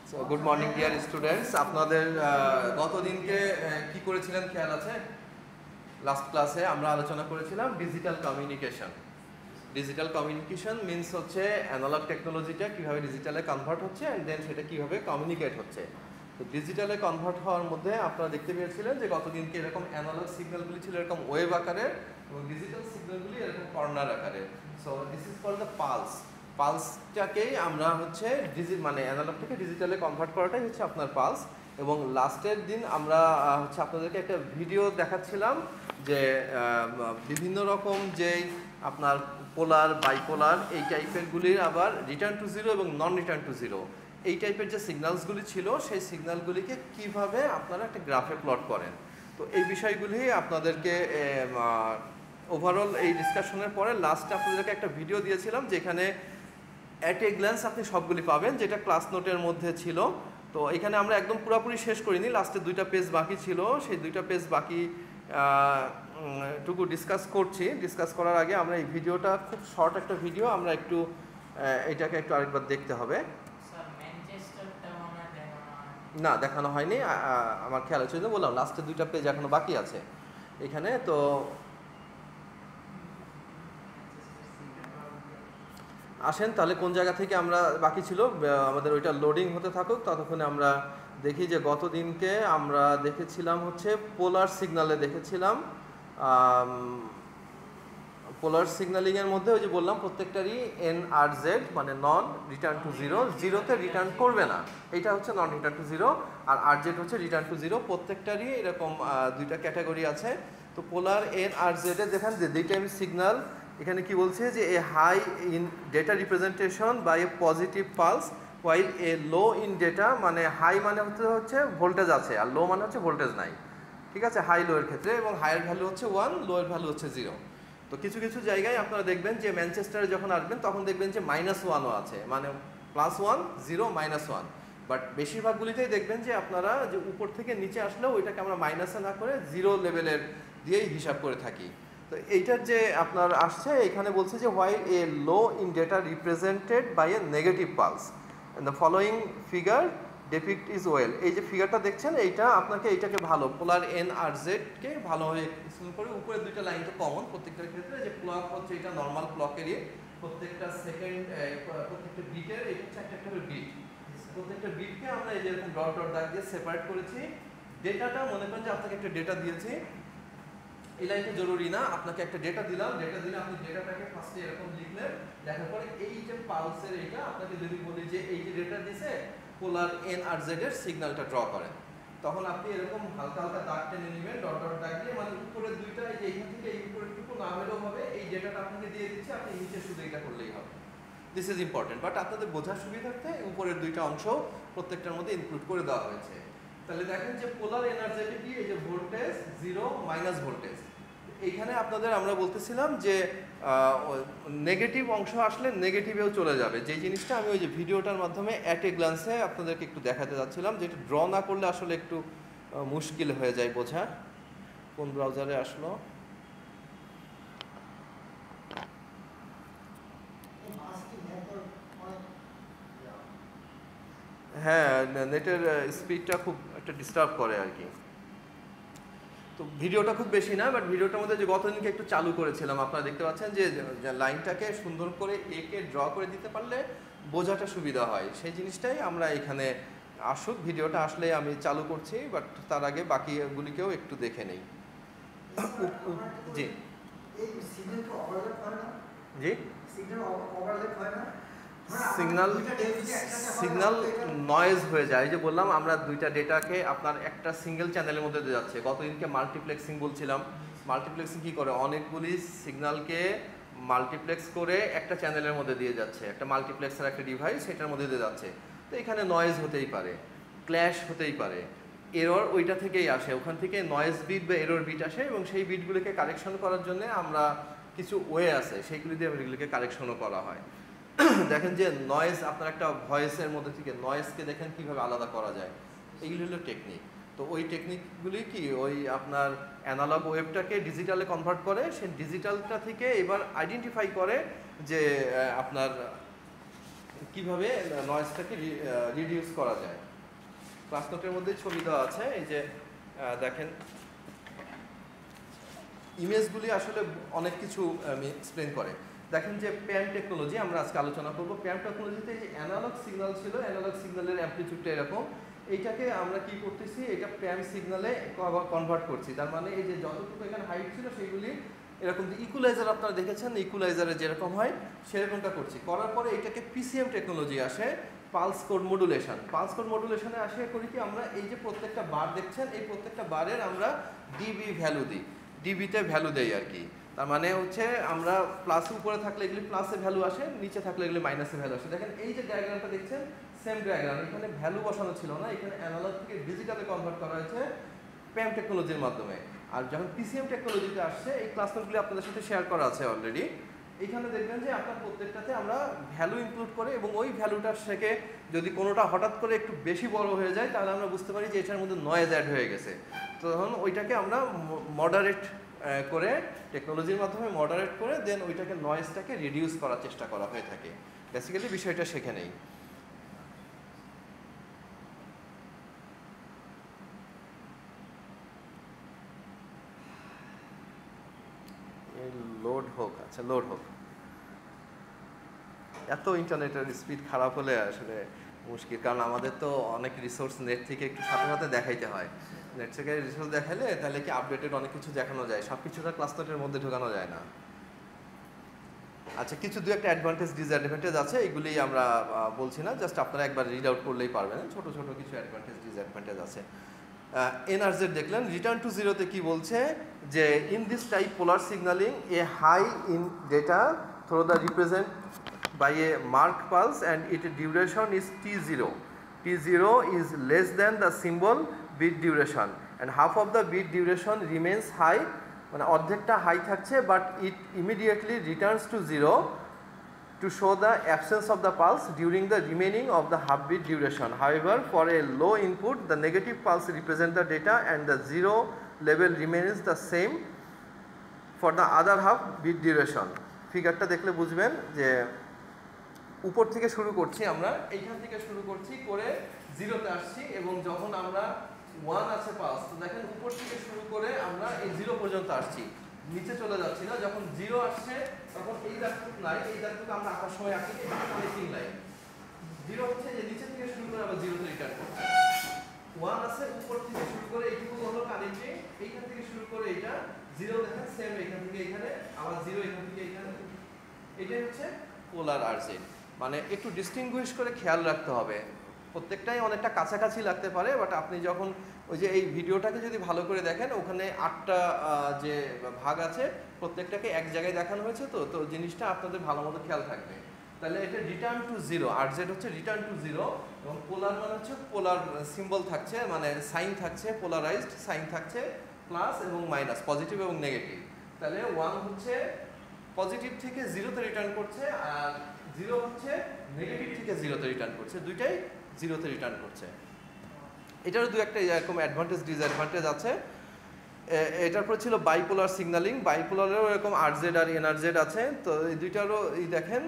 So good morning dear students, আপনাদের গতদিনকে কি করেছিলেন খেয়াল আছে? লাস্ট ক্লাসে আমরা আলোচনা করেছিলাম digital communication. Digital communication means হচ্ছে অ্যানালগ টেকনোলজিটা কীভাবে ডিজিটালে কনভার্ট হচ্ছে অ্যান্ড দেন সেটা কীভাবে কমিউনিকেট হচ্ছে। তো ডিজিটালে কনভার্ট হওয়ার মধ্যে আপনারা দেখতে পেয়েছিলেন যে গতদিনকে এরকম অ্যানালগ সিগন্যালগুলি ছিল এরকম ওয়েভ আকারের এবং ডিজিটাল সিগন্যালগুলি এরকম কর্নার আকারের। So this is called the pulse. পালসটাকেই আমরা হচ্ছে মানে অ্যানালগ থেকে ডিজিটালে কনভার্ট করাটাই হচ্ছে আপনার পালস। এবং লাস্টের দিন আমরা হচ্ছে আপনাদেরকে একটা ভিডিও দেখাচ্ছিলাম যে বিভিন্ন রকম যেই আপনার পোলার বাইপোলার এই টাইপেরগুলির আবার রিটার্ন টু জিরো এবং নন রিটার্ন টু জিরো এই টাইপের যে সিগন্যালসগুলি ছিল সেই সিগন্যালগুলিকে কিভাবে আপনারা একটা গ্রাফে প্লট করেন। তো এই বিষয়গুলি আপনাদেরকে ওভারঅল এই ডিসকাশনের পরে লাস্টে আপনাদেরকে একটা ভিডিও দিয়েছিলাম যেখানে অ্যাট এ গ্ল্যান্স আপনি সবগুলি পাবেন, যেটা ক্লাস নোটের মধ্যে ছিল। তো এখানে আমরা একদম পুরোপুরি শেষ করিনি, লাস্টে 2টা পেজ বাকি ছিল। সেই 2টা পেজ বাকি টুকু ডিসকাস করার আগে আমরা এই ভিডিওটা খুব শর্ট একটা ভিডিও, আমরা একটু এটাকে একটু আরেকবার দেখতে হবে। না, দেখানো হয়নি, আমার খেয়াল হচ্ছে যে বললাম লাস্টে 2টা পেজ এখনো বাকি আছে এখানে। তো আসেন তাহলে কোন জায়গা থেকে আমরা বাকি ছিল আমাদের ওইটা লোডিং হতে থাকুক, ততক্ষণে আমরা দেখি যে গত দিনকে আমরা দেখেছিলাম হচ্ছে পোলার সিগন্যালে দেখেছিলাম। পোলার সিগন্যালিংয়ের মধ্যে ওই যে বললাম প্রত্যেকটারই NRZ মানে নন রিটার্ন টু জিরো, জিরোতে রিটার্ন করবে না, এইটা হচ্ছে নন রিটার্ন টু জিরো। আর RZ হচ্ছে রিটার্ন টু জিরো। প্রত্যেকটারই এরকম 2টা ক্যাটাগরি আছে। তো পোলার NRZ এ দেখেন যে দ্বিটাইম সিগন্যাল এখানে কি বলছে যে a high in data representation by a positive pulse while a low in data, মানে হাই মানে হচ্ছে ভোল্টেজ আছে আর লো মানে হচ্ছে ভোল্টেজ নাই, ঠিক আছে, হাই লো এর ক্ষেত্রে। এবং হাইয়ের ভ্যালু হচ্ছে 1, লো এর ভ্যালু হচ্ছে 0। তো কিছু কিছু জায়গায় আপনারা দেখবেন যে ম্যানচেস্টারে যখন আসবেন তখন দেখবেন যে -1ও আছে, মানে +1 0 -1। বাট বেশিরভাগগুলিতেই দেখবেন যে আপনারা যে উপর থেকে নিচে আসলেও ওইটাকে আমরা মাইনাসে না করে 0 লেভেলের দিয়েই হিসাব করে থাকি। তো এইটার যে আপনার আসছে এখানে বলছে যে while a low in data represented by a negative pulse the following figure depict is well. এই যে ফিগারটা দেখছেন এইটা আপনাকে এইটাকে ভালো পোলার NRZ-কে ভালোভাবে এক্সপ্লেন করে। উপরে 2টা লাইন তো কমন প্রত্যেকটার ক্ষেত্রে, যে ক্লক হচ্ছে এটা নর্মাল ক্লকেরই প্রত্যেকটা সেকেন্ড প্রত্যেকটা বিটের এই হচ্ছে একটা একটা বিট, প্রত্যেকটা বিটকে আমরা এই যে এরকম ডট ডট দাগ দিয়ে সেপারেট করেছি। ডেটাটা মনে করেন যে আপনাকে একটা ডেটা দিয়েছি, এই লাইনটা জরুরি না, আপনাকে একটা ডেটা দিলাম, ডেটা দিলে আপনি ডেটাটাকে ফার্স্টে এরকম লিখলেন, লেখার পরে এই যে পালসের এইটা আপনাকে যদি বলি যে এই যে ডেটা দিছে পোলার NRZ এর সিগন্যালটা ড্র করেন, তখন আপনি এরকম হালকা হালকা দাগ টেনে নেবেন, ডট ডট দাগ দিয়ে, মানে উপরের 2টা এই যে এইখান থেকে এই উপরেরটুকু না হলেও হবে, এই ডেটাটা আপনাকে দিয়ে দিচ্ছে, আপনি নিচে শুধু এটা করলেই হবে। দিস ইজ ইম্পর্টেন্ট, বাট আপনাদের বোঝার সুবিধার্থে উপরের 2টা অংশ প্রত্যেকটার মধ্যে ইনক্লুড করে দেওয়া হয়েছে। তাহলে দেখেন যে পোলার NRZ কি, এই যে ভোল্টেজ 0 মাইনাস ভোল্টেজ, এইখানে আপনাদের আমরা বলতেছিলাম যে নেগেটিভ অংশ আসলে নেগেটিভেও চলে যাবে, যে জিনিসটা আমি ওই যে ভিডিওটার মাধ্যমে অ্যাট এ গ্লান্সে আপনাদেরকে একটু দেখাতে যাচ্ছিলাম, যেটা ড্র না করলে আসলে একটু মুশকিল হয়ে যায় বোঝা। কোন ব্রাউজারে আসলো? হ্যাঁ, নেটের স্পিডটা খুব একটা ডিস্টার্ব করে আর কি। তো ভিডিওটা খুব বেশি না, বাট ভিডিওটার মধ্যে যে গতদিনকে একটু চালু করেছিলাম আপনারা দেখতে পাচ্ছেন যে লাইনটাকে সুন্দর করে একে ড্র করে দিতে পারলে বোঝাটা সুবিধা হয়, সেই জিনিসটাই আমরা এখানে আসুক ভিডিওটা আসলে আমি চালু করছি, বাট তার আগে বাকিগুলিকেও একটু দেখে নেই। জি জি সিগন্যাল নয়েজ হয়ে যায়, যে বললাম আমরা 2টা ডেটাকে আপনার একটা সিঙ্গেল চ্যানেলের মধ্যে দিয়ে যাচ্ছে। গতদিনকে মাল্টিপ্লেক্সিং বলছিলাম, মাল্টিপ্লেক্সিং কী করে, অনেকগুলি সিগন্যালকে মাল্টিপ্লেক্স করে একটা চ্যানেলের মধ্যে দিয়ে যাচ্ছে, একটা মাল্টিপ্লেক্সের একটা ডিভাইস সেটার মধ্যে দিয়ে যাচ্ছে। তো এখানে নয়েজ হতেই পারে, ক্ল্যাশ হতেই পারে, এরর ওইটা থেকেই আসে, ওখান থেকে নয়েজ বিট বা এরর বিট আসে, এবং সেই বিটগুলিকে কারেকশন করার জন্য আমরা কিছু ওয়ে আছে সেইগুলি দিয়ে এগুলিকে কারেকশনও করা হয়। দেখেন যে নয়েজ আপনার একটা ভয়েসের মধ্যে থেকে নয়েজকে দেখেন কীভাবে আলাদা করা যায়, এইগুলি হলো টেকনিক। তো ওই টেকনিকগুলি কি ওই আপনার অ্যানালগ ওয়েভটাকে ডিজিটালে কনভার্ট করে, সেই ডিজিটালটা থেকে এবার আইডেন্টিফাই করে যে আপনার কিভাবে নয়েজটাকে রিডিউস করা যায়। ক্লাস নোটের মধ্যে ছবি দেওয়া আছে, এই যে দেখেন ইমেজগুলি আসলে অনেক কিছু এক্সপ্লেন করে। দেখেন যে প্যাম টেকনোলজি আমরা আজকে আলোচনা করব। প্যাম টেকনোলজিতে যে অ্যানালগ সিগন্যাল ছিল, অ্যানালগ সিগন্যালের অ্যামপ্লিটিউডটা এরকম, এইটাকে আমরা কি করতেছি, এটা প্যাম সিগন্যালে কনভার্ট করছি। তার মানে এই যে যতটুকু এখানে হাইট ছিল সেইগুলি এরকম যে ইকুলাইজার আপনারা দেখেছেন, ইকুলাইজারে যেরকম হয় সেরকমটা করছি। করার পরে এটাকে পিসিএম টেকনোলজি আসে, pulse code modulation. Pulse code মডুলেশনে আসে করি কি আমরা এই যে প্রত্যেকটা বার দেখছেন, এই প্রত্যেকটা বারের আমরা ডিবি ভ্যালু দিই, ডিবিতে ভ্যালু দেই আর কি। তার মানে হচ্ছে আমরা প্লাস উপরে থাকলে এগুলি প্লাসে ভ্যালু আসে, নিচে থাকলে এগুলি মাইনাসে ভ্যালু আসে। দেখেন এই যে ডায়াগ্রামটা দেখছেন সেম ডায়াগ্রাম, এখানে ভ্যালু বসানো ছিল না, এখানে অ্যানালগ থেকে ডিজিটালে কনভার্ট করা হয়েছে প্যাম টেকনোলজির মাধ্যমে। আর যখন পিসিএম টেকনোলজিতে আসছে, এই ক্লাস নোটগুলি আপনাদের সাথে শেয়ার করা আছে অলরেডি, এইখানে দেখবেন যে আপনার প্রত্যেকটাতে আমরা ভ্যালু ইনক্লুড করে এবং ওই ভ্যালুটার থেকে যদি কোনোটা হঠাৎ করে একটু বেশি বড় হয়ে যায় তাহলে আমরা বুঝতে পারি যে এটার মধ্যে নয়েজ অ্যাড হয়ে গেছে। তখন ওইটাকে আমরা মডারেট করে, টেকনোলজির মাধ্যমে মডারেট করে দেন ওইটাকে নয়েজটাকে রিডিউস করার চেষ্টা করা হয়ে থাকে। বেসিক্যালি বিষয়টা সেখানেই। লোড হোক, আচ্ছা লোড হোক। এত ইন্টারনেটের স্পিড খারাপ হলে আসলে মুশকিল, কারণ আমাদের তো অনেক রিসোর্স নেট থেকে একটু সাথে সাথে দেখাইতে হয়। নেট থেকে রিসোর্স দেখাইলে তাহলে কি আপডেটেড অনেক কিছু দেখানো যায়, সব কিছুটা ক্লাস নোটের মধ্যে ঢোকানো যায় না। আচ্ছা, কিছু দু একটা অ্যাডভান্টেজ ডিসঅ্যাডভান্টেজ আছে, এগুলি আমরা বলছি না, জাস্ট আপনারা একবার রিড আউট করলেই পারবেন। ছোট ছোট কিছু অ্যাডভান্টেজ ডিসঅ্যাডভান্টেজ আছে। এনআরজেড দেখলেন, রিটার্ন টু জিরোতে কি বলছে যে in this type polar signalling a high in data through the represent by a mark pulse and its duration is t0. t0 is less than the symbol bit duration and half of the bit duration remains high, মানে অর্ধেকটা high থাকছে but it immediately returns to 0 to show the absence of the pulse during the remaining of the half bit duration. However, for a low input the negative pulse represents the data and the zero level remains the same for the other half bit duration. ফিগারটা দেখলে বুঝবেন যে উপর থেকে শুরু করছি, আমরা এইখান থেকে শুরু করছি করে জিরোতে আসছি এবং যখন আমরা 1 আছে পালস, তো দেখেন উপর থেকে শুরু করে আমরা এই 0 পর্যন্ত আসছি, নিচে চলে যাচ্ছি না। যখন 0 আসছে তখন এই দাগটুকু নাই, এই দাগটুকু আমরা আঁকার সময় আঁকি কানেক্টিং লাইন। 0 হচ্ছে যে নিচে থেকে শুরু করে আবার 0 তে রিটার্ন করছে। 1 আছে উপর থেকে শুরু করে এইটুকু হলো কানেক্টিং, এইখান থেকে শুরু করে এটা 0 দেখেন সেম এখান থেকে এখানে, আবার 0 এখান থেকে এখানে। এটাই হচ্ছে পোলার আরজেড। মানে একটু ডিস্টিংগুইশ করে খেয়াল রাখতে হবে, প্রত্যেকটাই অনেকটা কাছাকাছি লাগতে পারে, বাট আপনি যখন ওই যে এই ভিডিওটাকে যদি ভালো করে দেখেন ওখানে 8টা যে ভাগ আছে প্রত্যেকটাকে এক জায়গায় দেখানো হয়েছে, তো তো জিনিসটা আপনাদের ভালো মতো খেয়াল থাকবে। তাহলে এটা রিটার্ন টু জিরো, আরজেড হচ্ছে রিটার্ন টু জিরো, এবং পোলার মানে হচ্ছে পোলার সিম্বল থাকছে, মানে সাইন থাকছে, পোলারাইজড সাইন থাকছে, প্লাস এবং মাইনাস, পজিটিভ এবং নেগেটিভ। তাহলে 1 হচ্ছে পজিটিভ থেকে 0তে রিটার্ন করছে, আর 0 হচ্ছে নেগেটিভ থেকে 0তে রিটার্ন করছে, দুইটাই 0তে রিটার্ন করছে। এটারও দু একটা এরকম অ্যাডভান্টেজ ডিসঅ্যাডভান্টেজ আছে। এটার পর ছিল বাইপোলার সিগন্যালিং, বাইপোলারেরও এরকম আরজেড আর এনআরজেড আছে। তো এই দুইটারও দেখেন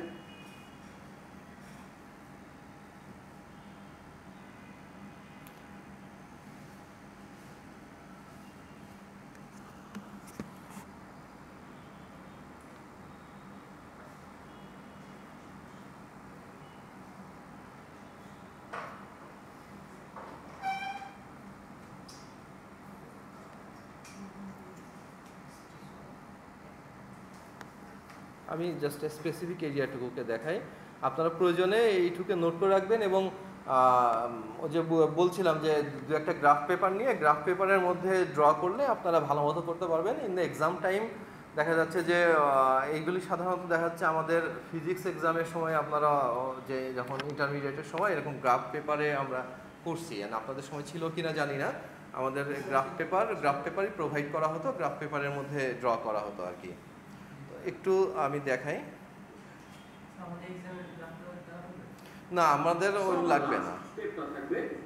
আমি জাস্ট স্পেসিফিক এরিয়াটুকুকে দেখাই, আপনারা প্রয়োজনে এইটুকে নোট করে রাখবেন। এবং ওই যে বলছিলাম যে দু একটা গ্রাফ পেপার নিয়ে, গ্রাফ পেপারের মধ্যে ড্র করলে আপনারা ভালো মতো করতে পারবেন। ইন দ্য এক্সাম টাইম দেখা যাচ্ছে যে এইগুলি সাধারণত দেখা যাচ্ছে আমাদের ফিজিক্স এক্সামের সময় আপনারা যে যখন ইন্টারমিডিয়েটের সময় এরকম গ্রাফ পেপারে আমরা করছি, আপনাদের সময় ছিল কি না জানি না, আমাদের গ্রাফ পেপারই প্রোভাইড করা হতো, গ্রাফ পেপারের মধ্যে ড্র করা হতো আর কি। একটু আমি দেখাই, না আমাদের ওই লাগবে না।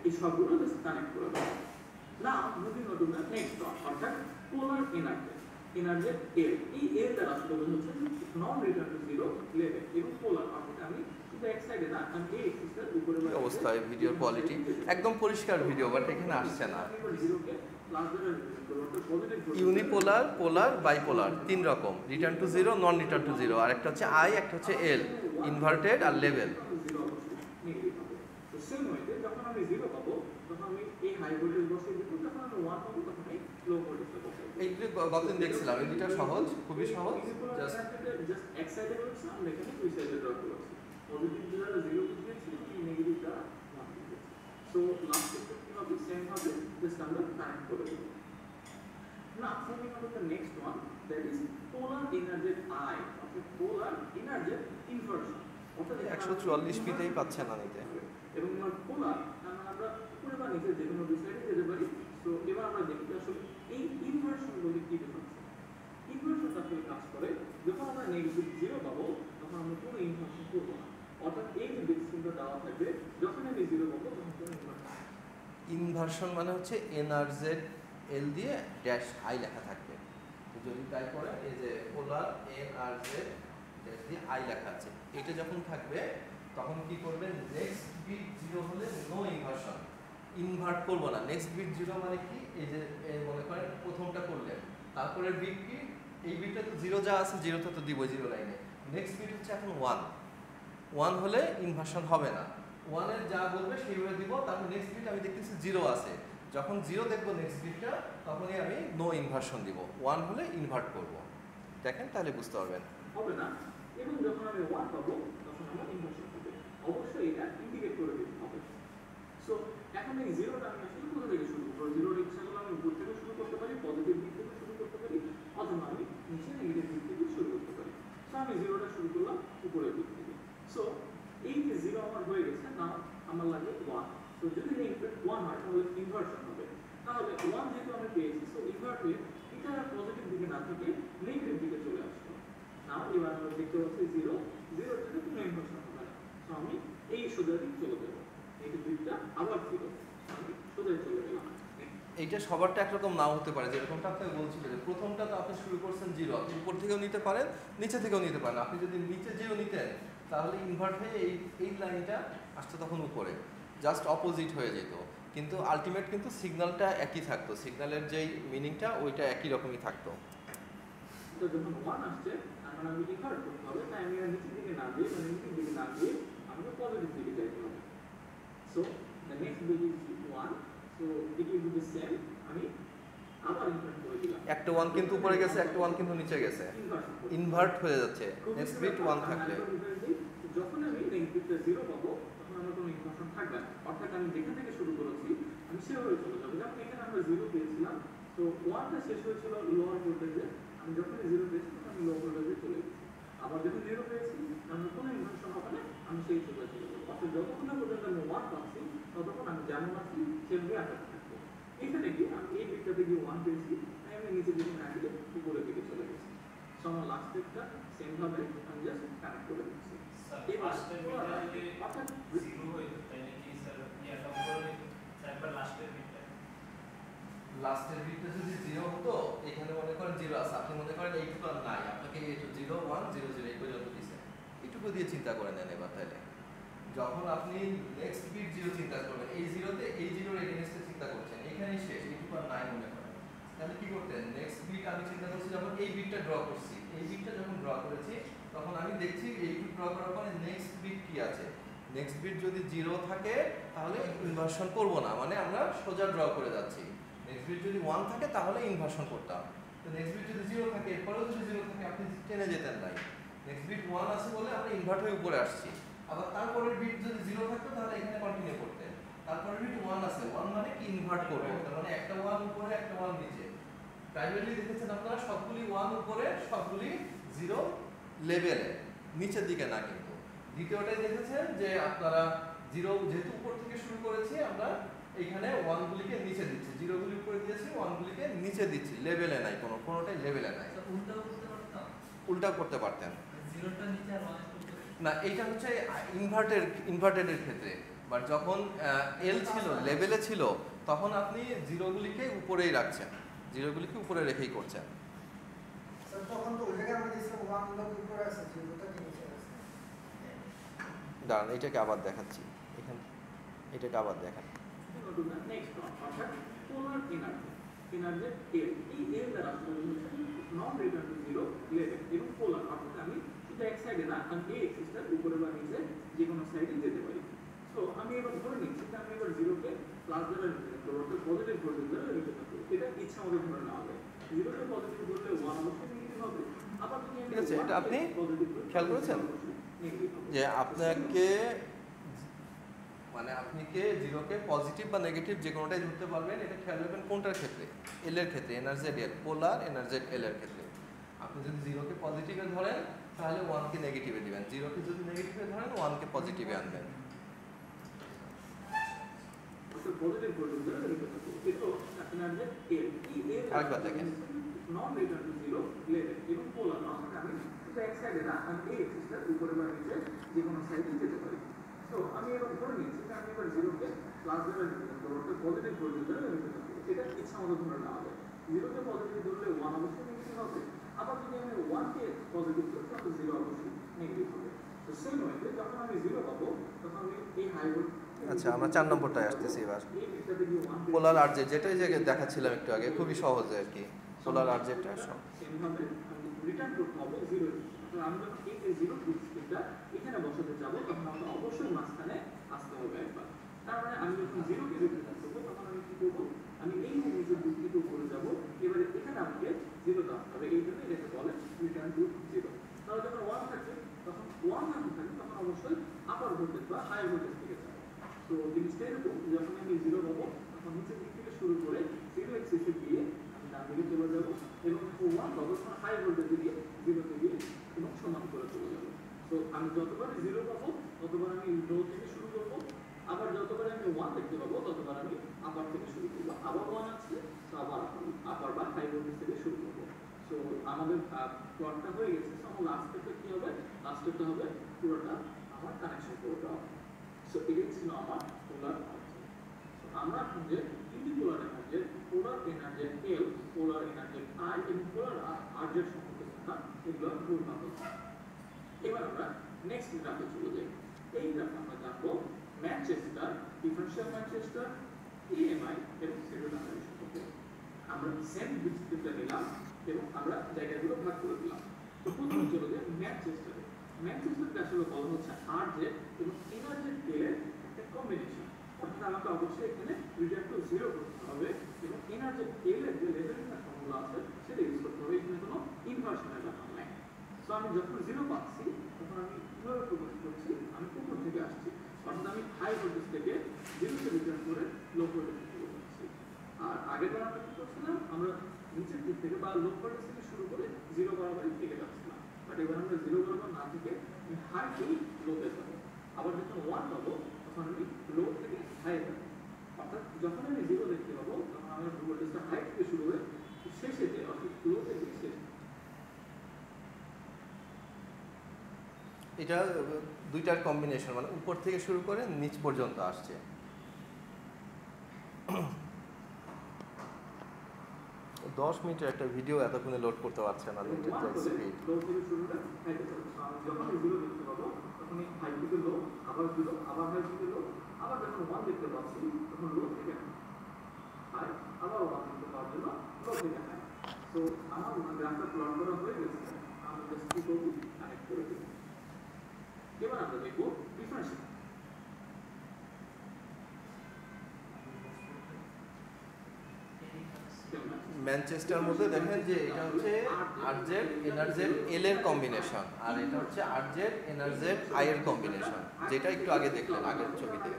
এই সবগুলো জাস্ট কানেক্ট করে দাও। নাও moving on to the next one, অর্থাৎ পোলার এনার্জি এর, এই এর দ্বারা আসলে বোঝাচ্ছে নন রিটার্ন টু জিরো লেভেল এবং পোলার, অর্থাৎ আমি কি অবস্থায় ভিডিওর কোয়ালিটি একদম পরিষ্কার ভিডিও, বাট এখানে আসছে না। ইউনিপোলার, পোলার, বাইপোলার 3 রকম, return to zero, non return to zero, আর একটা হচ্ছে আই, একটা হচ্ছে এল, ইনভার্টেড আর লেভেল। এইগুলো গতদিন দেখছিলাম, এই দুটা সহজ, খুবই সহজ। জাস্ট So last step কি হবে, সেম হবে, জাস্ট আমরা কানেক্ট করে দেব। Now moving on to the next one, that is polar energetic I, অর্থাৎ polar energetic inversion। 144 পিতেই পাচ্ছে না নিতে। এবং পোলার আমরা উপরে বা নিচে যে কোনো দুই সাইডে যেতে পারি। সো এবার আমরা দেখি আসলে এই ইনভার্সন বলে কি ডিফারেন্স। ইনভার্সনটা আসলে কাজ করে যখন আমরা নেগেটিভ 0 পাবো তখন আমরা কোনো ইনভার্সন করব না, অর্থাৎ এই যে বেস চিহ্ন দেওয়া থাকবে যখন আমি 0 পাবো তখন কোনো ইনভার্সন। ইনভার্সন মানে হচ্ছে এনআরজেড এল দিয়ে ড্যাশ আই লেখা থাকবে। তো যদি তাই করে এই যে পোলার এনআরজেড ড্যাশ দিয়ে আই লেখা আছে, এটা যখন থাকবে তখন কি করবেন, নেক্সট বিট 0 হলে নো ইনভার্সন, ইনভার্ট করব না। নেক্সট বিট 0 মানে কি, এই যে মনে করেন প্রথমটা করলেন, তারপরে বিট কি, এই বিটটা তো 0 যা আছে 0টা তো দিব 0 লাইনে, নেক্সট বিট হচ্ছে এখন 1 হলে ইনভার্সন হবে না, 1 এর যা বলবে সেইভাবে দিব। তারপর নেক্সট বিট আমি দেখতেছি 0 আছে, যখন 0 দেখবো নেক্সট বিটটা তখনই আমি নো ইনভার্সন দিব, 1 হলে ইনভার্ট করব। দেখেন তাহলে বুঝতে পারবেন। হবে না, এবং যখন আমি 1 পাবো তখন আমার ইনভার্সন হবে, অবশ্যই এটা ইন্ডিকেট করে দিতে হবে। সো এখন এই 0টা আমি আসলে কোথা থেকে শুরু করব, 0 এর ইচ্ছাগুলো আমি উপর থেকে শুরু করতে পারি, পজিটিভ দিক থেকে শুরু করতে পারি, অথবা আমি নিচে নেগেটিভ দিক থেকে শুরু করতে পারি। সো আমি 0টা শুরু করলাম উপরের দিক থেকে। সো এই যে 0 আমার হয়ে গেছে, না আমার লাগে 1। সো যদি নেগেটিভ 1 হয় তাহলে ইনভার্সন হবে, তাহলে 1 যেহেতু আমি পেয়েছি, সো ইনভার্ট হয়ে এটা পজিটিভ দিকে না থেকে নেগেটিভ দিকে চলে আসলো। নাও এবার আমরা দেখতে পাচ্ছি 0 থেকে কোনো ইনভার্সন হবে না। সো আমি এই সোজা দিক চলে যাব, নেগেটিভ দিকটা আবার 0, আমি সোজা চলে গেলাম। এইটা সবারটা একরকম নাও হতে পারে, যেরকমটা আপনাকে বলছিল যে প্রথমটা তো আপনি শুরু করছেন 0, আপনি উপর থেকেও নিতে পারেন, নিচে থেকেও নিতে পারেন। আপনি যদি নিচে 0 নিতেন তাহলে ইনভার্ট হয়ে এই লাইনটা আসতো তখন উপরে, জাস্ট অপোজিট হয়ে যেত, কিন্তু আলটিমেট কিন্তু সিগন্যালটা একই থাকতো, সিগন্যালের যেই মিনিংটা ওইটা একই রকমই থাকতো। তো যখন 1 আসছে আমরা আমি ইনভার্ট করতে হবে, তাই আমি নিচের দিকে না গিয়ে মানে নিচের দিকে না গিয়ে আমাকে পজিটিভ দিকে যাইতে হবে। So the next bit is 1, so it will be the same, আমি আবার ইনভার্ট করে দিলাম। একটা 1 কিন্তু উপরে গেছে, একটা 1 কিন্তু নিচে গেছে, ইনভার্ট হয়ে যাচ্ছে। নেক্সট বিট 1 থাকলে যখন আমি নেগেটিভটা 0 পাবো তখন আমার কোনো ইনভার্সন থাকবে না, অর্থাৎ আমি যেখান থেকে শুরু করেছি আমি সেভাবে চলে যাবো। যেমন এখানে আমরা 0 পেয়েছিলাম, তো 1টা শেষ হয়েছিল লোয়ার ভোল্টেজে, আমি যখন 0 পেয়েছি তখন আমি লো ভোল্টেজে চলে গেছি। আবার যখন 0 পেয়েছি আমার কোনো ইনভার্সন হবে না, আমি সেই সোজা চলে যাবো। অর্থাৎ যতক্ষণ না পর্যন্ত আমি 1 পাচ্ছি ততক্ষণ আমি যেমন আছি সেভাবে আটকে থাকবো। এখানে কি আমি এই বিটটাতে গিয়ে 1 পেয়েছি, তাই আমি নিচের দিকে না গিয়ে উপরের দিকে চলে গেছি। সো আমার লাস্ট স্টেপটা সেম ভাবে আমি জাস্ট কানেক্ট করে দিচ্ছি। লাস্টের বিটটা যদি 0 হতো, এখানে মনে করেন 0 আছে, আপনি মনে করেন এইটুকু আর নাই, আপনাকে এইটুকু 0 1 0 0 এই পর্যন্ত দিছে, এইটুকু দিয়ে চিন্তা করে নেন। এবার তাহলে যখন আপনি নেক্সট বিট 0 চিন্তা করবেন, এই 0তে এই 0 এর এগেইনস্টে চিন্তা করছেন, এখানেই শেষ, এইটুকু আর নাই মনে করেন, তাহলে কি করতেন, নেক্সট বিট আমি চিন্তা করছি যখন এই বিটটা ড্র করছি, এই বিটটা যখন ড্র করেছি তখন আমি দেখছি এইটুকু ড্র করার পরে নেক্সট বিট কি আছে, নেক্সট বিট যদি 0 থাকে তাহলে ইনভার্সন করব না, মানে আমরা সোজা ড্র করে যাচ্ছি। নেক্সট বিট যদি 1 থাকে তাহলে ইনভার্সন করতাম। তো নেক্সট বিট যদি 0 থাকে, এরপরেও যদি 0 থাকে আপনি টেনে যেতেন নাই, নেক্সট বিট 1 আছে বলে আমরা ইনভার্ট হয়ে উপরে আসছি। আবার তারপরের বিট যদি 0 থাকতো তাহলে এখানে কন্টিনিউ করতেন। তারপরের বিট 1 আছে, 1 মানে কি ইনভার্ট করব, তার মানে একটা 1 উপরে একটা 1 নিচে। প্রাইমারিলি দেখেছেন আপনারা সবগুলি 1 উপরে, সবগুলি 0 লেভেলে, নিচের দিকে না। কিন্তু দ্বিতীয়টাই দেখেছেন যে আপনারা 0 যেহেতু উপর থেকে শুরু করেছি, আমরা এইখানে 1 গুলিকে নিচে দিচ্ছি, 0 গুলি উপরে দিয়েছি, 1 গুলিকে নিচে দিচ্ছি, লেভেলে নাই, কোনোটাই লেভেলে নাই। উল্টাও করতে পারতাম, উল্টাও করতে পারতেন 0টা নিচে আর 1 না, এইটা হচ্ছে ইনভার্টেডের ক্ষেত্রে। বাট যখন এল ছিল, লেভেলে ছিল, তখন আপনি 0 গুলিকে উপরেই রাখছেন, 0 গুলিকে উপরে রেখেই করছেন। তখন তো ওই জায়গায় আমরা দিয়েছিলাম 1 লগ উপরে আছে, 0টা নিচে আছে। দাঁড়ান এটাকে আবার দেখাচ্ছি, এখানে এটাকে আবার দেখান। টু দ্য নেক্সট ওয়ান, অর্থাৎ পোলার এনার্জি, এনার্জি এল, এই এল দ্বারা আসলে নন রিটার্ন টু জিরো লেভেল এবং পোলার, অর্থাৎ আমি শুধু এক সাইডে না, আমি এই এক্সিসটার উপরে বা নিচে যে কোনো সাইডে যেতে পারি। সো আমি এবার ধরে নিচ্ছি যে আমি এবার জিরোকে প্লাস দ্বারা রিপ্রেজেন্ট করবো, অর্থাৎ পজিটিভ ভোল্টেজ দ্বারা রিপ্রেজেন্ট করবো। এটা ইচ্ছা মতো ধরে নেওয়া যায়। জিরোকে পজিটিভ ধরলে ওয়ান অবশ্যই নেগেটিভ হবে, আবার যদি আমি ঠিক আছে, এটা আপনি পজিটিভ খেয়াল করেছেন নেগেটিভ হবে। যে আপনাকে মানে আপনি কে জিরোকে পজিটিভ বা নেগেটিভ যে কোনোটাই ধরতে পারবেন। এটা খেয়াল রাখবেন কোনটার ক্ষেত্রে, এল এর ক্ষেত্রে, এনার্জি এল, পোলার এনার্জি এল এর ক্ষেত্রে। আপনি যদি জিরোকে পজিটিভে ধরেন তাহলে ওয়ানকে নেগেটিভে দিবেন, জিরোকে যদি নেগেটিভে ধরেন ওয়ানকে পজিটিভে আনবেন। পজিটিভ ভোল্টেজ দ্বারা রিপ্রেজেন্ট করবো। এটাও এনার্জি এল, এই এল আরেকবার দেখেন, নন রিটার্ন টু জিরো লেভেল এবং পোলার, অর্থাৎ আমি শুধু এক সাইডে না, আমি এই এক্সিসটার উপরে বা নিচে যে কোনো সাইডে যেতে পারি। সো আমি এবার ধরে নিচ্ছি যে আমি এবার জিরোকে প্লাস দ্বারা রিপ্রেজেন্ট করবো, অর্থাৎ পজিটিভ ভোল্টেজ দ্বারা রিপ্রেজেন্ট করবো। এটা ইচ্ছা মতো ধরে নেওয়া যায়। জিরোকে পজিটিভ ধরলে ওয়ান অবশ্যই নেগেটিভ হবে, আবার যদি আমি ওয়ানকে পজিটিভ ধরি তাহলে জিরো অবশ্যই নেগেটিভ হবে। তো সেম ওয়েতে যখন আমি জিরো পাবো তখন আমি এই হাই ভোল্ট, আচ্ছা আমরা 4 নম্বরটায় আসতেছি এবার। এই দিকটাতে গিয়ে ওয়ান পোলার আরজেড, যেটাই যে দেখাচ্ছিলাম একটু আগে, খুবই সহজ আর কি। পোলার আরজেডটা সেমভাবে আমি রিটার্ন করতে হবে জিরো। আমি যখন এই জিরো ডিসপ্লেটা এখানে বসাতে যাবো তখন আমাকে অবশ্যই মাঝখানে আসতে হবে একবার। তার মানে আমি যখন জিরোকে রিপ্রেজেন্ট করবো তখন আমি কি করবো, আমি এই নিজের দিক থেকে উপরে যাবো, এবারে এখানে আমাকে জিরোতে আসতে হবে। এই জন্য এটাকে বলে রিটার্ন টু জিরো। তাহলে যখন ওয়ান থাকে তখন ওয়ান যখন থাকে তখন অবশ্যই আপার ভোল্টেজ বা হাই ভোল্টেজ থেকে যাবে। তো জিনিসটা এরকম, যখন আমি জিরো পাবো তখন নিচের দিক থেকে শুরু করে জিরো এক্সিসে গিয়ে আমি ডান দিকে চলে যাবো এবং ওয়ান পাবো তখন হাই ভোল্টেজে গিয়ে জিরোতে গিয়ে এবং সমান করে চলে যাবো। তো আমি যতবার জিরো পাবো ততবার আমি লো থেকে শুরু করবো, আবার যতবার আমি ওয়ান দেখতে পাবো ততবার আমি আপার থেকে শুরু করবো। আবার ওয়ান আছে তো আবার আপার বা হাই ভোল্টেজ থেকে শুরু করবো। সো আমাদের প্লটটা হয়ে গেছে। সো আমার লাস্ট স্টেপটা কি হবে, লাস্ট স্টেপটা হবে পুরোটা আমার কানেকশন করে দেওয়া। সো এটাই ছিল আমার পোলার আরজেড। সো আমরা এখন যে তিনটি polar NRZ, polar NRZ L, polar NRZ I এবং পোলার আরজেড সম্পর্কে জানলাম, এগুলো বললাম। এবার আমরা নেক্সট গ্রাফে চলে যাই। এই গ্রাফে আমরা জানবো ম্যানচেস্টার, ডিফারেনশিয়াল ম্যানচেস্টার, ইএমআই এবং সিরোডাইনামিক সম্পর্কে। আমরা সেম ডিসপ্লেটা নিলাম এবং আমরা জায়গাগুলো ভাগ করে দিলাম। তো প্রথমে চলে যাই ম্যানচেস্টারে। ম্যানচেস্টারকে আসলে বলা হচ্ছে আরজেড এবং এনার্জি এল এর একটা কম্বিনেশন, অর্থাৎ আমাকে অবশ্যই এখানে রিটার্ন টু জিরো করতে হবে এবং এনার্জি এল এর যে লেভেলিং ফর্মুলা আছে সেটা ইউজ করতে হবে। এখানে কোনো ইনভার্সনের ব্যাপার নাই। সো আমি যখন জিরো পাচ্ছি তখন আমি কিভাবে প্রকাশ করছি, আমি উপর থেকে আসছি, অর্থাৎ আমি হাই ভোল্টেজ থেকে জিরোতে রিটার্ন করে লো ভোল্টেজ চলে যাচ্ছি। আর আগেরবার আমরা কি করছিলাম, আমরা নিচের দিক থেকে বা লো ভোল্টেজ থেকে শুরু করে জিরো বরাবরই থেকে যাচ্ছিলাম। বাট এবার আমরা জিরো বরাবর না থেকে আমি হাই থেকে লোতে যাবো। আবার যখন ওয়ান পাবো তখন আমি লো থেকে হাই যাবো, অর্থাৎ যখন আমি জিরো দেখতে পাবো তখন আমার ভোল্টেজটা হাই থেকে শুরু হয়ে শেষেতে অর্থাৎ লো থেকে শেষ। এটা দুইটার কম্বিনেশন, মানে উপর থেকে শুরু করে নিচ পর্যন্ত আসছে। 10 মিনিটের একটা ভিডিও এতক্ষণে লোড করতে পারছে না, নেটের যা স্পিড। যখন জিরো দেখতে পাবো তখন হাই থেকে লো, আবার জিরো, আবার হাই থেকে লো, আবার যখন ওয়ান দেখতে পাচ্ছি তখন লো থেকে হাই, আবার ওয়ান দেখতে পাওয়ার জন্য লো থেকে হাই। তো আমার গ্রাফটা প্লট করা হয়ে গেছে, আমি জাস্ট কি করবো, কানেক্ট করে দেব। এবার আমরা দেখবো ডিফারেন্সিয়েশন। ম্যানচেস্টার মধ্যে দেখেন যে এটা হচ্ছে আরজেড এনার্জেড এল এর কম্বিনেশন, আর এটা হচ্ছে আরজেড এনার্জেড আই এর কম্বিনেশন, যেটা একটু আগে দেখলেন আগের ছবিতে।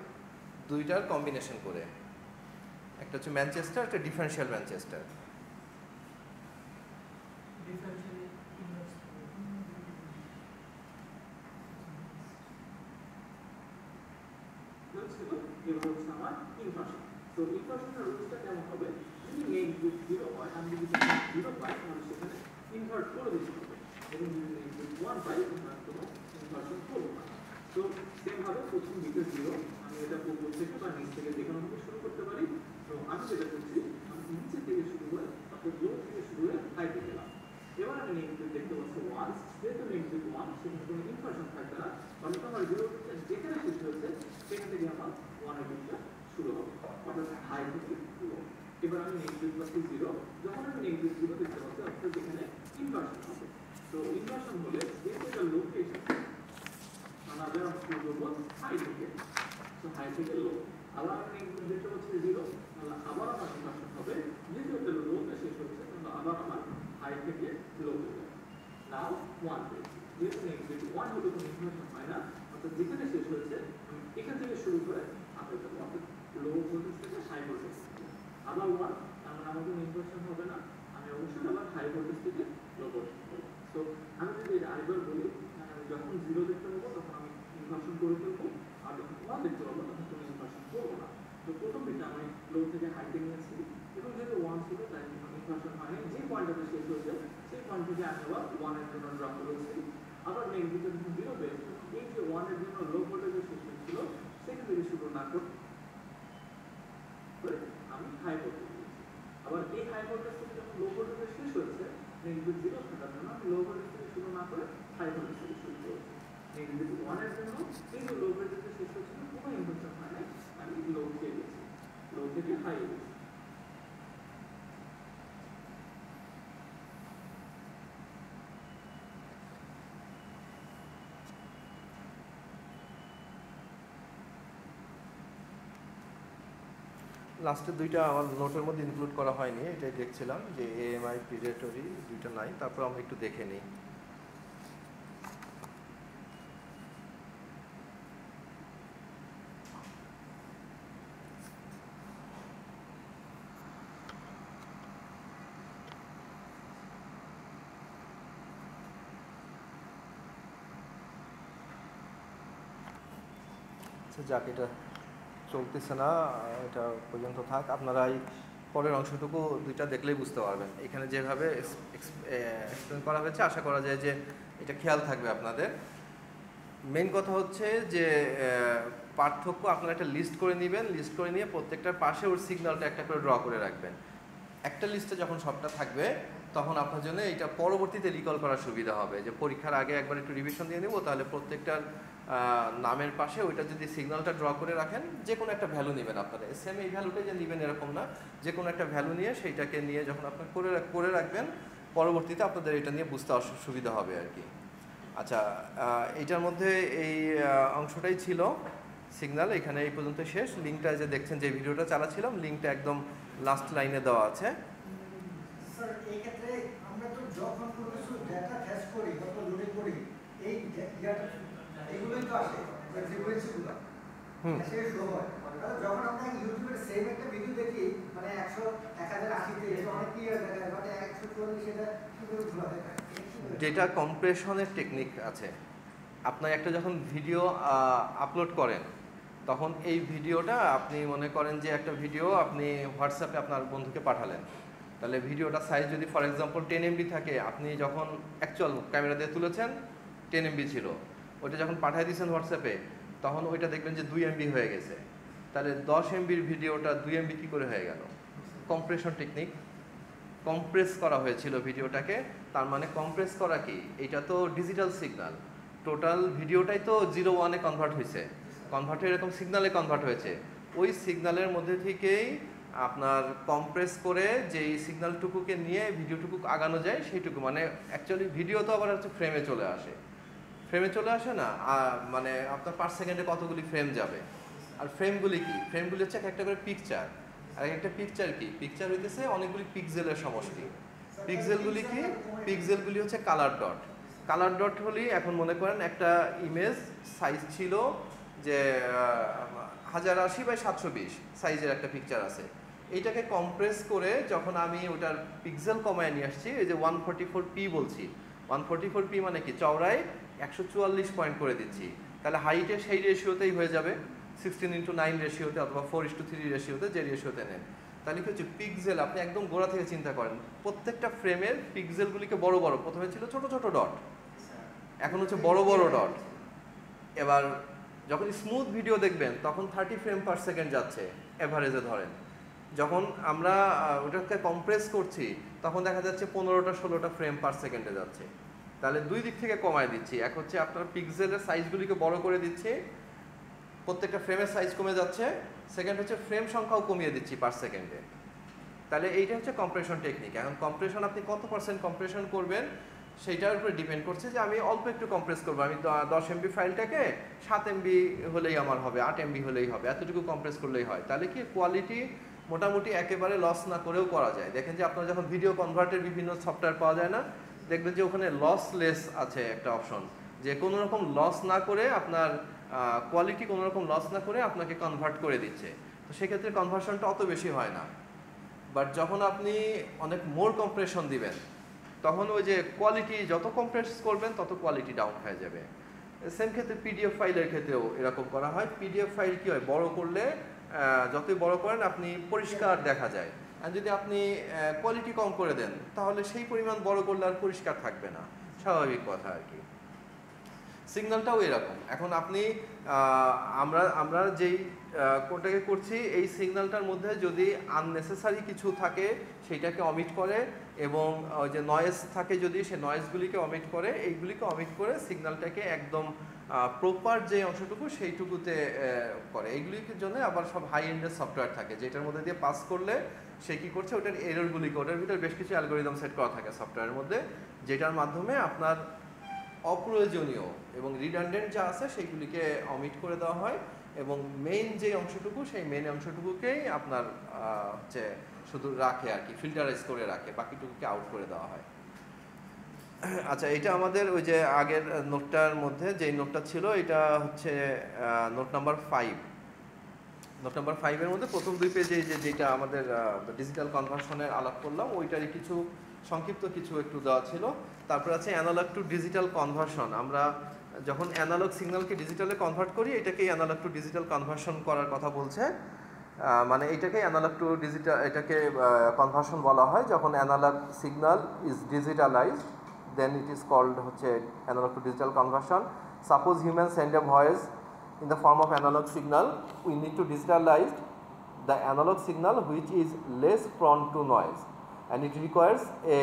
দুইটার কম্বিনেশন করে একটা হচ্ছে ম্যানচেস্টার, একটা ডিফারেনশিয়াল ম্যানচেস্টার। এবার হচ্ছে আমার ইনভার্সন। তো ইনভার্সনের রুলসটা কেমন হবে, যদি নেগেটিভ জিরো হয়, আমি যদি জিরো পাই তাহলে সেখানে ইনভার্ট করে দিতে হবে, এবং যদি নেগেটিভ ওয়ান পাই তাহলে কোনো ইনভার্সন করবো না। তো সেমভাবে প্রথম দিকে জিরো, আমি এটা উপর থেকে বা নিচ থেকে যে কোনোভাবে শুরু করতে পারি। তো আমি যেটা করছি, আমি নিচে থেকে শুরু করে অর্থাৎ লো থেকে শুরু করে হাইতে গেলাম। এবার আমি নেগেটিভ দেখতে পাচ্ছি 1, যেহেতু নেগেটিভ 1 সেখানে কোনো ইনভার্সন থাকবে না, মানে আমার 0 যেখানে শেষ হয়েছে সেখান থেকে আমার 1 এর দিকটা শুরু হবে, অর্থাৎ হাই থেকে লো। এবার আমি নেগেটিভ পাচ্ছি 0, যখন আমি নেগেটিভ 0 দেখতে পাচ্ছি অর্থাৎ যেখানে ইনভার্সন হবে। তো ইনভার্সন হলে যেহেতু এটা লো তে এসেছে, মানে আবার আমি শুরু করবো হাই থেকে, তো হাই থেকে লো। আবার আমি নেগেটিভ দেখতে পাচ্ছি 0, তাহলে আবার আমার ইনভার্সন হবে, যেহেতু এটা লো তে শেষ হচ্ছে, তাহলে আবার আমার হাই থেকে লো তে যাবে। নাও 1 পেয়েছি, যেহেতু নেগেটিভ 1 হলে কোনো ইনভার্সন হয় না, অর্থাৎ যেখানে শেষ হয়েছে আমি এখান থেকে শুরু করে আবার যাবো, অর্থাৎ লো ভোল্টেজ থেকে হাই ভোল্টেজ। আবার 1, তার মানে আমার কোনো ইনভার্সন হবে না, আমি অবশ্যই আবার হাই ভোল্টেজ থেকে লো ভোল্টেজ করবো। তো আমি যদি এটা আরেকবার বলি, আমি যখন 0 দেখতে পাবো তখন আমি ইনভার্সন করে ফেলবো, আর যখন 1 দেখতে পাবো তখন কোনো ইনভার্সন করবো না। তো প্রথম দিকে আমি লো থেকে হাইতে নিয়েছি, এবং যেহেতু 1 ছিল তাই ইনভার্সন হয়নি, যে পয়েন্টটাতে শেষ হয়েছে সেই পয়েন্ট থেকে আমি আবার 1 এর জন্য ড্রপ করেছি। আবার নেগেটিভ যখন 0 পেয়েছি, এই যে 1 এর জন্য লো ভোল্টেজে শেষ হয়েছিল সেখান থেকে শুরু না করে আমি হাই ভোল্টেজ দিয়েছি। আবার এই হাই ভোল্টেজ থেকে যখন লো ভোল্টেজে শেষ হয়েছে, নেগেটিভ 0 থাকার জন্য আমি লো ভোল্টেজ থেকে শুরু না করে হাই ভোল্টেজ থেকে শুরু করেছি। নেগেটিভ 1 এর জন্য এই যে লো ভোল্টেজে শেষ হয়েছিল কোনো ইনভার্সন হয় নাই, আমি লো থেকে গেছি, লো থেকে হাই গেছি। লাস্টের দুইটা আমার নোটের মধ্যে ইনক্লুড করা হয়নি, এটাই দেখছিলাম যে এএমআই পিরিয়ডরি দুইটা নাই, তারপর আমরা একটু দেখে নিই। আচ্ছা যাক, এটা চলতেছে না, এটা পর্যন্ত থাক। আপনারা এই পরের অংশটুকু দুইটা দেখলেই বুঝতে পারবেন। এখানে যেভাবে এক্সপ্লেন করা হয়েছে আশা করা যায় যে এটা খেয়াল থাকবে আপনাদের। মেইন কথা হচ্ছে যে পার্থক্য আপনারা একটা লিস্ট করে নেবেন, লিস্ট করে নিয়ে প্রত্যেকটার পাশে ওর সিগন্যালটা একটা করে ড্র করে রাখবেন। একটা লিস্টে যখন সবটা থাকবে তখন আপনার জন্য এটা পরবর্তীতে রিকল করার সুবিধা হবে, যে পরীক্ষার আগে একবার একটু রিভিশন দিয়ে নেব, তাহলে প্রত্যেকটার নামের পাশে ওইটা যদি সিগন্যালটা ড্র করে রাখেন, যে কোনো একটা ভ্যালু নেবেন আপনারা, সেম এই ভ্যালুটাই যে নেবেন এরকম না, যে কোনো একটা ভ্যালু নিয়ে সেইটাকে নিয়ে যখন আপনার করে রাখবেন, পরবর্তীতে আপনাদের এটা নিয়ে বুঝতে সুবিধা হবে আর কি। আচ্ছা, এইটার মধ্যে এই অংশটাই ছিল সিগন্যাল, এখানে এই পর্যন্ত শেষ। লিঙ্কটা যে দেখছেন, যে ভিডিওটা চালাচ্ছিলাম, লিঙ্কটা একদম লাস্ট লাইনে দেওয়া আছে। স্যার এই ক্ষেত্রে আমরা তো যখন কোনো কিছু ডেটা ফেস করি, যখন লোডিং করি, এই এগুলোই তো আসে ফ্রিকোয়েন্সিগুলো সে শো হয়। তাহলে যখন আমরা ইউটিউবের সেম একটা ভিডিও দেখি, মানে 1080 তে অনেক ক্লিয়ার দেখায়, মানে 144 এটা কিভাবে ঘোরা দেখায়? ডেটা কম্প্রেশনের টেকনিক আছে। আপনার একটা যখন ভিডিও আপলোড করেন, তখন এই ভিডিওটা আপনি মনে করেন যে একটা ভিডিও আপনি হোয়াটসঅ্যাপে আপনার বন্ধুকে পাঠালেন, তাহলে ভিডিওটা সাইজ যদি ফর এক্সাম্পল 10 MB থাকে, আপনি যখন অ্যাকচুয়াল ক্যামেরা দিয়ে তুলেছেন 10 MB ছিল, ওইটা যখন পাঠিয়ে দিয়েছেন হোয়াটসঅ্যাপে, তখন ওইটা দেখবেন যে 2 MB হয়ে গেছে। তাহলে 10 MBর ভিডিওটা 2 MB কী করে হয়ে গেল? কম্প্রেশন টেকনিক, কম্প্রেস করা হয়েছিল ভিডিওটাকে। তার মানে কম্প্রেস করা কি, এটা তো ডিজিটাল সিগন্যাল, টোটাল ভিডিওটাই তো 0-1-এ কনভার্ট হয়েছে, কনভার্ট হয়ে এরকম সিগন্যালে কনভার্ট হয়েছে। ওই সিগন্যালের মধ্যে থেকেই আপনার কম্প্রেস করে যেই সিগন্যালটুকুকে নিয়ে ভিডিওটুকু আগানো যায় সেইটুকু, মানে অ্যাকচুয়ালি ভিডিও তো আবার হচ্ছে ফ্রেমে চলে আসে, ফ্রেমে চলে আসে না, মানে আপনার পার সেকেন্ডে কতগুলি ফ্রেম যাবে। আর ফ্রেমগুলি কি, ফ্রেমগুলি হচ্ছে একটা করে পিকচার, আর একটা পিকচার কি, পিকচার হইতেছে অনেকগুলি পিক্সেলের সমষ্টি। পিক্সেলগুলি কি, পিক্সেলগুলি হচ্ছে কালার ডট। কালার ডট হলেই এখন মনে করেন একটা ইমেজ সাইজ ছিল যে 1080x720 সাইজের একটা পিকচার আছে, এইটাকে কম্প্রেস করে যখন আমি ওটার পিক্সেল কমায় নিয়ে আসছি, এই যে 144p বলছি, 144p মানে কি, চওড়ায় 144 পয়েন্ট করে দিচ্ছি, তাহলে হাইটে সেই রেশিওতেই হয়ে যাবে, 16:9 রেশিওতে অথবা 4:3 রেশিওতে, যে রেশিওতে নেন। তাহলে কি হচ্ছে, পিক্সেল আপনি একদম গোড়া থেকে চিন্তা করেন, প্রত্যেকটা ফ্রেমের পিক্সেলগুলিকে বড় বড়, প্রথমে ছিল ছোট ছোট ডট, এখন হচ্ছে বড় বড় ডট। এবার যখন স্মুথ ভিডিও দেখবেন তখন 30 ফ্রেম পার সেকেন্ড যাচ্ছে এভারেজে ধরেন, যখন আমরা ওটাকে কম্প্রেস করছি তখন দেখা যাচ্ছে 15টা 16টা ফ্রেম পার সেকেন্ডে যাচ্ছে। তাহলে দুই দিক থেকে কমায় দিচ্ছি, এক হচ্ছে আপনার পিক্সেলের সাইজগুলিকে বড় করে দিচ্ছি, প্রত্যেকটা ফ্রেমের সাইজ কমে যাচ্ছে, সেকেন্ড হচ্ছে ফ্রেম সংখ্যাও কমিয়ে দিচ্ছি পার সেকেন্ডে। তাহলে এইটা হচ্ছে কম্প্রেশন টেকনিক। এখন কম্প্রেশন আপনি কত % কম্প্রেশন করবেন সেইটার উপরে ডিপেন্ড করছে, যে আমি অল্প একটু কম্প্রেস করবো, আমি 10 MB ফাইলটাকে 7 MB হলেই আমার হবে, 8 MB হলেই হবে, এতটুকু কম্প্রেস করলেই হয়। তাহলে কি কোয়ালিটি মোটামুটি একেবারে লস না করেও করা যায়। দেখেন যে আপনার যখন ভিডিও কনভার্টের বিভিন্ন সফটওয়্যার পাওয়া যায় না, দেখবেন যে ওখানে লসলেস আছে একটা অপশন, যে কোনো রকম লস না করে আপনার কোয়ালিটি কোনো রকম লস না করে আপনাকে কনভার্ট করে দিচ্ছে। তো সেক্ষেত্রে কনভার্সনটা অত বেশি হয় না। বাট যখন আপনি অনেক মোর কম্প্রেশন দিবেন তখন ওই যে কোয়ালিটি যত কম্প্রেস করবেন তত কোয়ালিটি ডাউন হয়ে যাবে। সেম ক্ষেত্রে পিডিএফ ফাইলের ক্ষেত্রেও এরকম করা হয়। পিডিএফ ফাইল কী হয়, বড় করলে যতই বড় করেন আপনি পরিষ্কার দেখা যায়, আর যদি আপনি কোয়ালিটি কম করে দেন তাহলে সেই পরিমাণ বড় করলে আর পরিষ্কার থাকবে না, স্বাভাবিক কথা আর কি। সিগন্যালটাও এরকম। এখন আপনি আমরা যেই কোনটাকে করছি, এই সিগন্যালটার মধ্যে যদি আননেসেসারি কিছু থাকে সেইটাকে অমিট করে, এবং ওই যে নয়েজ থাকে যদি সে নয়েজগুলিকে অমিট করে, এইগুলিকে অমিট করে সিগন্যালটাকে একদম প্রপার যে অংশটুকু সেইটুকুতে করে। এইগুলির জন্য আবার সব হাই এন্ডের সফটওয়্যার থাকে যেটার মধ্যে দিয়ে পাস করলে সে কী করছে, ওটার এররগুলিকে, ওটার ভিতরে বেশ কিছু অ্যালগোরিদম সেট করা থাকে সফটওয়্যারের মধ্যে, যেটার মাধ্যমে আপনার অপ্রয়োজনীয় এবং রিডান্ডেন্ট যা আছে সেইগুলিকে অমিট করে দেওয়া হয়, এবং মেইন যে অংশটুকু সেই মেইন অংশটুকুকেই আপনার হচ্ছে শুধু রাখে আর কি, ফিল্টারাইজ করে রাখে, বাকিটুকুকে আউট করে দেওয়া হয়। আচ্ছা, এটা আমাদের ওই যে আগের নোটটার মধ্যে যেই নোটটা ছিল, এটা হচ্ছে নোট নাম্বার 5। নোট নাম্বার 5-এর মধ্যে প্রথম 2 পেজে যেটা আমাদের ডিজিটাল কনভার্সনের আলাপ করলাম, ওইটারই কিছু সংক্ষিপ্ত কিছু একটু দেওয়া ছিল। তারপর আছে অ্যানালগ টু ডিজিটাল কনভার্সন। আমরা যখন অ্যানালগ সিগন্যালকে ডিজিটালে কনভার্ট করি, এটাকেই অ্যানালগ টু ডিজিটাল কনভার্সন করার কথা বলছে। মানে এটাকেই অ্যানালগ টু ডিজিটাল, এটাকে কনভার্সন বলা হয়। যখন analogue signal is digitalised, then it is called হচ্ছে analogue to digital conversion. Suppose human send a voice in the form of analog signal, we need to digitalize the analog signal which is less prone to noise, and it requires a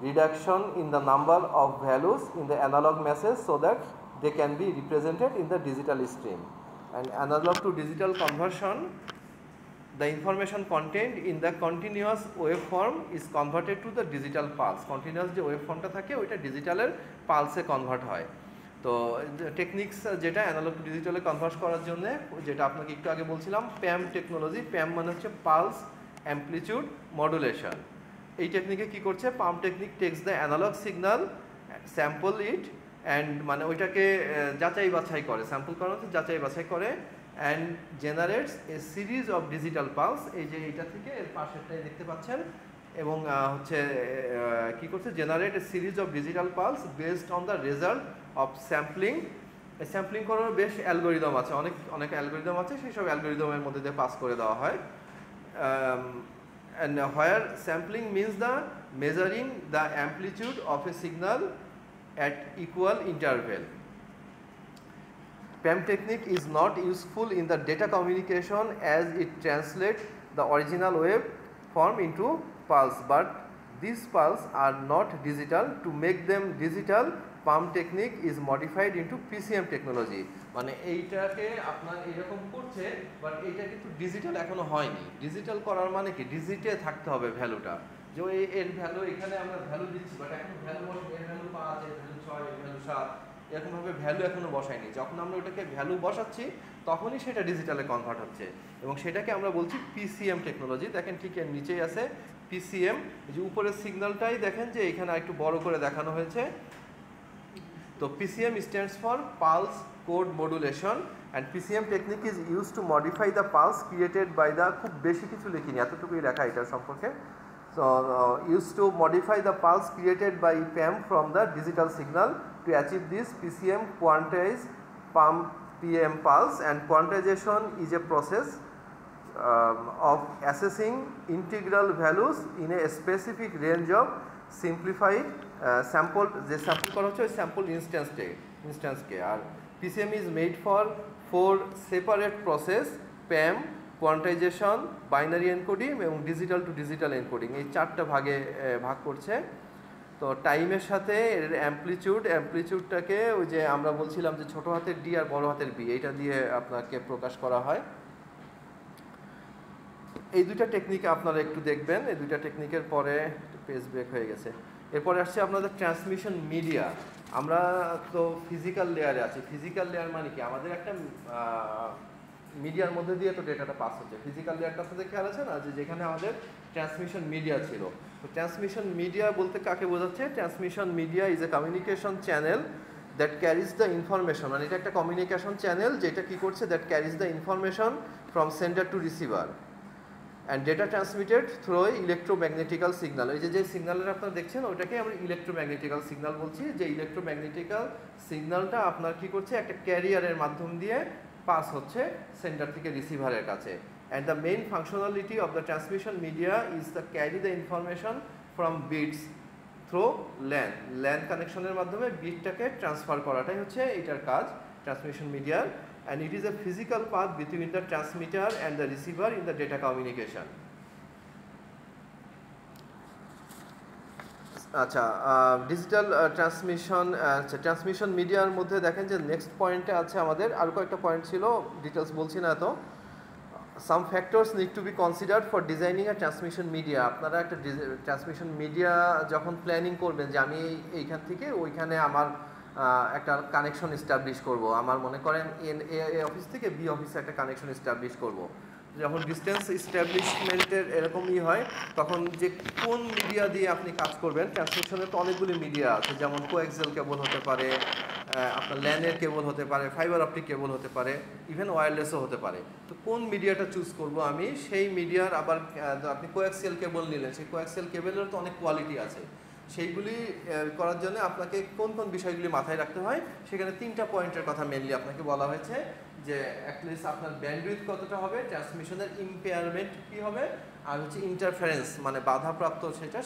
reduction in the number of values in the analog message so that they can be represented in the digital stream. And analog to digital conversion, the information contained in the continuous waveform is converted to the digital pulse. Continuous যে ওয়েভফর্মটা থাকে ওইটা ডিজিটালের পালসে convert হয়। তো techniques যেটা analogue two ডিজিটালে convert করার জন্য, যেটা আপনাকে একটু আগে বলছিলাম, প্যাম টেকনোলজি। প্যাম মানে হচ্ছে পালস অ্যাম্পলিটিউড মডুলেশন। এই টেকনিকে কি করছে, PAM technique takes the analogue signal, sample it, and মানে ওইটাকে যাচাই বাছাই করে, স্যাম্পল করার হচ্ছে যাচাই বাছাই করে, and generates A series of digital pulse. এই যে এইটা থেকে এর পাশেরটাই দেখতে পাচ্ছেন, এবং হচ্ছে কি করছে, generate A series of digital pulse based on the result of sampling. Sampling করার বেশ অ্যালগোরিদম আছে, অনেক অ্যালগোরিদম আছে, সেই সব অ্যালগোরিদমের মধ্যে দিয়ে পাস করে দেওয়া হয়। and where sampling means the measuring the amplitude of a signal at equal interval. PAM technique is not useful in the data communication as it translates the original wave form into pulse, but these pulses are not digital. To make them digital, PAM technique is modified into PCM technology. মানে এইটাকে আপনার এরকম করছে, but এইটা কিন্তু digital এখনো হয়নি। Digital করার মানে কি, ডিজিটে থাকতে হবে ভ্যালুটা, যে এর ভ্যালু এখানে আমরা ভ্যালু দিচ্ছি, বাট এখন ভ্যালু এর ভ্যালু 5, এর ভ্যালু 6, এর ভ্যালু 7, এরকমভাবে ভ্যালু এখনো বসাইনি। যখন আমরা ওটাকে ভ্যালু বসাচ্ছি তখনই সেটা ডিজিটালে কনভার্ট হচ্ছে, এবং সেটাকে আমরা বলছি পিসিএম টেকনোলজি। দেখেন ঠিক এর নিচেই আছে পিসিএম, যে উপরের সিগন্যালটাই দেখেন যে এখানে একটু বড় করে দেখানো হয়েছে। তো PCM stands for pulse code modulation, and PCM technique is used to modify the pulse created by the, খুব বেশি কিছু লিখিনি, এতটুকুই লেখা এটার সম্পর্কে। So used to modify the pulse created by PAM from the digital signal. To achieve this, PCM quantize PAM pulse, and quantization is a process of assessing integral values in a specific range of simplified sample, যে sample করা হচ্ছে ওই sample ইনস্ট্যান্সকে। আর PCM is made for 4 separate process: PAM, quantisation, binary encoding এবং digital to digital encoding, এই 4টা ভাগে ভাগ করছে। তো টাইমের সাথে এর অ্যামপ্লিচিউডটাকে ওই যে আমরা বলছিলাম যে ছোট হাতের ডি আর বড় হাতের বি, এইটা দিয়ে আপনাকে প্রকাশ করা হয়। এই দুইটা টেকনিক আপনারা একটু দেখবেন। এই দুইটা টেকনিকের পরে পেজ ব্রেক হয়ে গেছে। এরপরে আসছে আপনাদের ট্রান্সমিশন মিডিয়া। আমরা তো ফিজিক্যাল লেয়ারে আছি। ফিজিক্যাল লেয়ার মানে কি, আমাদের একটা মিডিয়ার মধ্যে দিয়ে তো ডেটাটা পাস হচ্ছে। ফিজিক্যাল লেয়ারটা আপনাদের খেয়াল আছে না, যে যেখানে আমাদের ট্রান্সমিশন মিডিয়া ছিল। তো ট্রান্সমিশন মিডিয়া বলতে কাকে বোঝাচ্ছে? Transmission media is a communication channel that carries the information, মানে এটা একটা কমিউনিকেশন চ্যানেল যেটা কি করছে, that carries the information from sender to receiver and data transmitted through electromagnetical signal. এই যে সিগন্যালটা আপনারা দেখছেন ওইটাকে আমরা ইলেকট্রোম্যাগনেটিক্যাল সিগন্যাল বলছি। যে ইলেকট্রোম্যাগনেটিক্যাল সিগন্যালটা আপনার কি করছে, একটা ক্যারিয়ারের মাধ্যম দিয়ে পাস হচ্ছে সেন্টার থেকে রিসিভারের কাছে। And the main functionality of the transmission media is the carry the information from bits through LAN. LAN কানেকশনের মাধ্যমে বিটটাকে ট্রান্সফার করাটাই হচ্ছে এটার কাজ, ট্রান্সমিশন মিডিয়ার। And it is a physical path between the transmitter and the receiver in the data communication. আচ্ছা, digital transmission মিডিয়ার মধ্যে দেখেন যে নেক্সট পয়েন্টে আছে আমাদের আরও কয়েকটা পয়েন্ট ছিল, ডিটেলস বলছি না তো। Some factors need to be considered for designing a transmission media. আপনারা একটা ট্রান্সমিশন মিডিয়া যখন প্ল্যানিং করবেন যে আমি এইখান থেকে ওইখানে আমার একটা কানেকশন এস্টাবলিশ করব, আমার মনে করেন এ অফিস থেকে বি অফিসে একটা কানেকশন এস্টাবলিশ করব, যখন ডিস্টেন্স এস্টাবলিশমেন্টের এরকমই হয় তখন যে কোন মিডিয়া দিয়ে আপনি কাজ করবেন, ট্রান্সমিশনের তো অনেকগুলি মিডিয়া আছে, যেমন কোএক্সেল কেবল হতে পারে, আপনার ল্যানের কেবল হতে পারে, ফাইবার অপটিক কেবল হতে পারে, ইভেন ওয়্যারলেসও হতে পারে। তো কোন মিডিয়াটা চুজ করব আমি, সেই মিডিয়ার আবার আপনি কোএক্সেল কেবল নিলেন, সেই কোএক্সেল কেবলের তো অনেক কোয়ালিটি আছে। সেইগুলি করার জন্য আপনাকে কোন কোন বিষয়গুলি মাথায় রাখতে হয়, সেখানে 3টা পয়েন্টের কথা মেনলি আপনাকে বলা হয়েছে। যে অ্যাটলিস্ট আপনার ব্যান্ডউইথ কতটা হবে, ট্রান্সমিশনের ইম্পেয়ারমেন্ট কী হবে, আর হচ্ছে ইন্টারফারেন্স মানে বাধাপ্রাপ্ত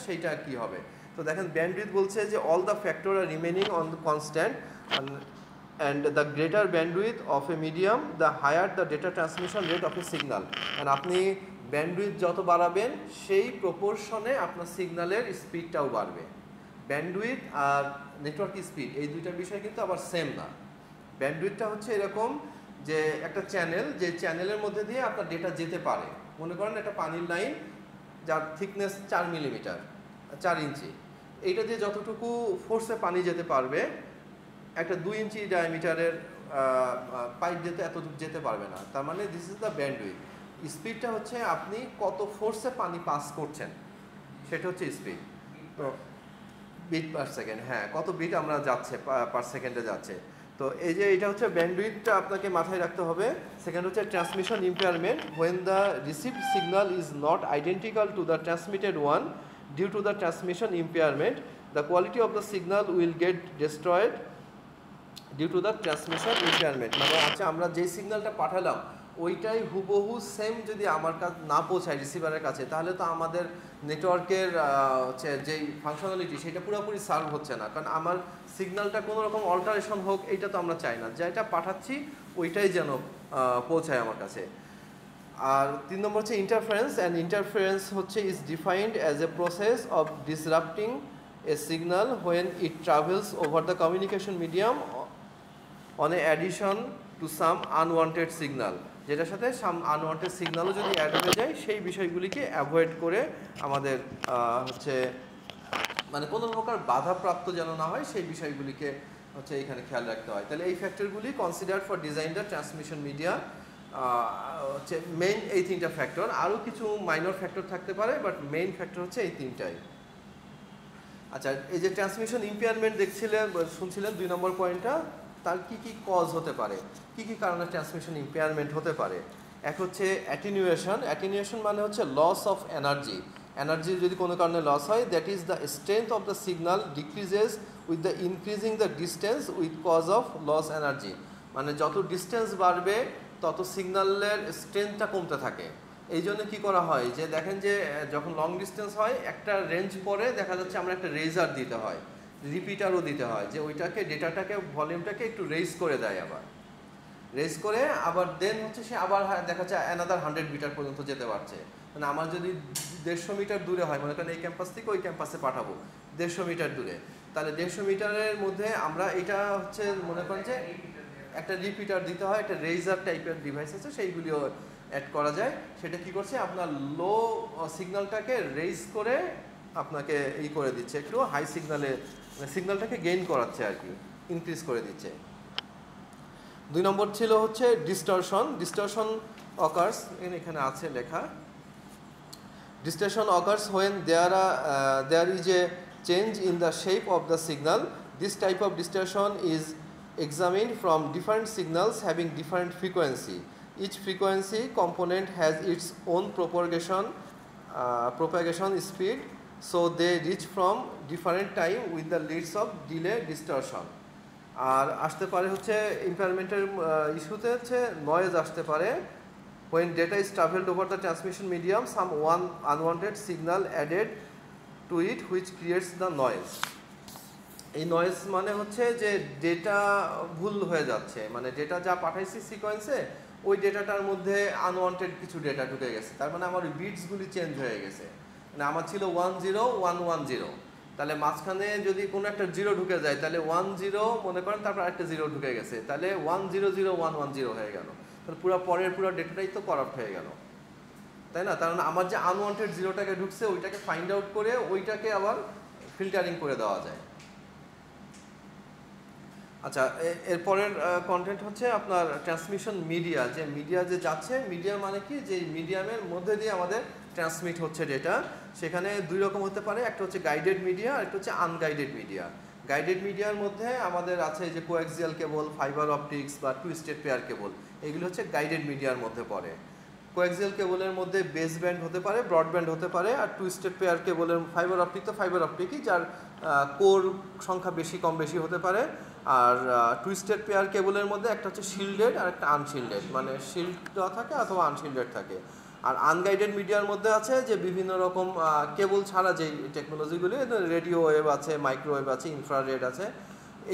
সেইটা কী হবে। তো দেখেন ব্যান্ডউইথ বলছে যে all the factor are remaining on constant and the greater bandwidth of a medium the higher the data transmission rate of a signal. And আপনি ব্যান্ডউইথ যত বাড়াবেন সেই প্রপোর্শনে আপনার সিগন্যালের স্পিডটাও বাড়বে। ব্যান্ডউইথ আর নেটওয়ার্ক স্পিড এই দুইটা বিষয় কিন্তু আবার সেম না। ব্যান্ডউইথটা হচ্ছে এরকম যে একটা চ্যানেল, যে চ্যানেলের মধ্যে দিয়ে আপনার ডেটা যেতে পারে। মনে করেন একটা পানির লাইন যার থিকনেস 4 মিলিমিটার 4 ইঞ্চি, এইটা দিয়ে যতটুকু ফোর্সে পানি যেতে পারবে, একটা 2 ইঞ্চি ডায়ামিটারের পাইপ যেতে এতটুকু যেতে পারবে না। তার মানে দিস ইজ দ্য ব্যান্ডউইথ। স্পিডটা হচ্ছে আপনি কত ফোর্সে পানি পাস করছেন, সেটা হচ্ছে স্পিড। তো বিট পার সেকেন্ড, হ্যাঁ, কত বিট আমরা যাচ্ছে পার সেকেন্ডে যাচ্ছে। তো এই যে এটা হচ্ছে ব্যান্ডউইথটা আপনাকে মাথায় রাখতে হবে। সেকেন্ড হচ্ছে transmission impairment, when the received signal is not identical to the transmitted one due to the transmission impairment, the quality of the signal will get destroyed due to the transmission impairment. মানে আচ্ছা, আমরা যেই সিগন্যালটা পাঠালাম ওইটাই হুবহু same যদি আমার কাছে না পৌঁছায় রিসিভারের কাছে, তাহলে তো আমাদের নেটওয়ার্কের যেই ফাংশনালিটি সেটা পুরোপুরি সার্ভ হচ্ছে না। কারণ আমার সিগন্যালটা কোনো রকম অল্টারেশন হোক, এইটা তো আমরা চাই না। যেটা পাঠাচ্ছি ওইটাই যেন পৌঁছায় আমার কাছে। আর 3 নম্বর হচ্ছে ইন্টারফারেন্স। অ্যান্ড ইন্টারফারেন্স হচ্ছে is defined as a process of ডিসরাপ্টিং A signal when it travels over the communication medium on a addition to some unwanted signal, যেটার সাথে সাম আনওয়ান্টেড সিগন্যালও যদি অ্যাড হয়ে যায় সেই বিষয়গুলিকে অ্যাভয়েড করে আমাদের হচ্ছে মানে কোনো প্রকার বাধাপ্রাপ্ত যেন না হয় সেই বিষয়গুলিকে হচ্ছে এখানে খেয়াল রাখতে হয়। তাহলে এই ফ্যাক্টরগুলি consider for design the transmission media হচ্ছে মেইন এই 3টা ফ্যাক্টর। আরও কিছু মাইনর ফ্যাক্টর থাকতে পারে, বাট মেইন ফ্যাক্টর হচ্ছে এই 3টাই। আচ্ছা, এই যে ট্রান্সমিশন ইম্পেয়ারমেন্ট দেখছিলেন, শুনছিলেন 2 নম্বর পয়েন্টটা, তার কি কি কজ হতে পারে, কি কি কারণে ট্রান্সমিশন ইম্পেয়ারমেন্ট হতে পারে। এক হচ্ছে অ্যাটেনুয়েশন। অ্যাটেনুয়েশন মানে হচ্ছে লস অফ এনার্জি। এনার্জি যদি কোনো কারণে লস হয়, that is the strength of the signal decreases with the increasing the distance with cause of loss energy. মানে যত ডিস্টেন্স বাড়বে তত সিগন্যালের স্ট্রেংথটা কমতে থাকে। এই জন্য কী করা হয় যে দেখেন যে যখন লং ডিস্টেন্স হয় একটা রেঞ্জ পরে দেখা যাচ্ছে আমরা একটা রেজার দিতে হয়, রিপিটারও দিতে হয়, যে ওইটাকে ডেটাটাকে ভলিউমটাকে একটু রেজ করে দেয় আবার। রেজ করে আবার দেন হচ্ছে সে আবার দেখা যাচ্ছে অ্যানাদার 100 মিটার পর্যন্ত যেতে পারছে। মানে আমার যদি 150 মিটার দূরে হয়, মনে করেন এই ক্যাম্পাস থেকে ওই ক্যাম্পাসে পাঠাবো 150 মিটার দূরে, তাহলে 150 মিটারের মধ্যে আমরা এটা হচ্ছে মনে করেন যে একটা রিপিটার দিতে হয়, একটা রেজার টাইপের ডিভাইস আছে, সেইগুলিও অ্যাড করা যায়। সেটা কি করছে, আপনার লো সিগন্যালটাকে রেজ করে আপনাকে এই করে দিচ্ছে, একটু হাই সিগন্যালটাকে গেইন করাচ্ছে আর কি, ইনক্রিজ করে দিচ্ছে। 2 নম্বর ছিল হচ্ছে ডিস্টরশন অকার্স, এখানে আছে লেখা, distortion occurs when there is a change in the shape of the signal. This type of distortion is examined from different signals having different frequency. Each frequency component has its own propagation speed, so they reach from different time with the leads of delay distortion. আর আসতে পারে হচ্ছে ইম্পারমেন্টের ইস্যুতে হচ্ছে noise আসতে পারে। When data is traveled over the transmission medium, some unwanted signal added to it which creates the noise. এই noise মানে হচ্ছে যে ডেটা ভুল হয়ে যাচ্ছে, মানে ডেটা যা পাঠাইছি সিকোয়েন্সে ওই ডেটাটার মধ্যে আনওয়ান্টেড কিছু ডেটা ঢুকে গেছে, তার মানে আমার বিটসগুলি চেঞ্জ হয়ে গেছে। মানে আমার ছিল 10110, তাহলে মাঝখানে যদি কোনো একটা জিরো ঢুকে যায় তাহলে 10 মনে করেন, তারপর আরেকটা জিরো ঢুকে গেছে, তাহলে 100110 হয়ে গেল, তাহলে পুরো ডেটাটাই তো করাপ্ট হয়ে গেল, তাই না? কারণ আমার যে আনওয়ান্টেড জিরোটাকে ঢুকছে ওইটাকে ফাইন্ড আউট করে ওইটাকে আবার ফিল্টারিং করে দেওয়া যায়। আচ্ছা, এরপরের কন্টেন্ট হচ্ছে আপনার ট্রান্সমিশন মিডিয়া, যে মিডিয়া যে যাচ্ছে, মিডিয়া মানে কি, যে মিডিয়ামের মধ্যে দিয়ে আমাদের ট্রান্সমিট হচ্ছে ডেটা। সেখানে 2 রকম হতে পারে, একটা হচ্ছে গাইডেড মিডিয়া, আর একটা হচ্ছে আনগাইডেড মিডিয়া। গাইডেড মিডিয়ার মধ্যে আমাদের আছে যে কোয়াক্সিয়াল কেবল, ফাইবার অপটিক্স বা টুইস্টেড পেয়ার কেবল, এগুলো হচ্ছে গাইডেড মিডিয়ার মধ্যে পড়ে। কোয়াক্সিয়াল কেবলের মধ্যে বেস ব্যান্ড হতে পারে, ব্রডব্যান্ড হতে পারে, আর টুইস্টেড পেয়ার কেবলের ফাইবার অপটিক তো ফাইবার অপটিকই, যার কোর সংখ্যা বেশি কম বেশি হতে পারে। আর টুইস্টেড পেয়ার কেবলের মধ্যে একটা হচ্ছে শিল্ডেড আর একটা আনশিল্ডেড, মানে শিল্ড দেওয়া থাকে অথবা আনশিল্ডেড থাকে। আর আনগাইডেড মিডিয়ার মধ্যে আছে যে বিভিন্ন রকম কেবল ছাড়া যেই টেকনোলজিগুলি, রেডিও ওয়েভ আছে, মাইক্রোওয়েভ আছে, ইনফ্রারেড আছে,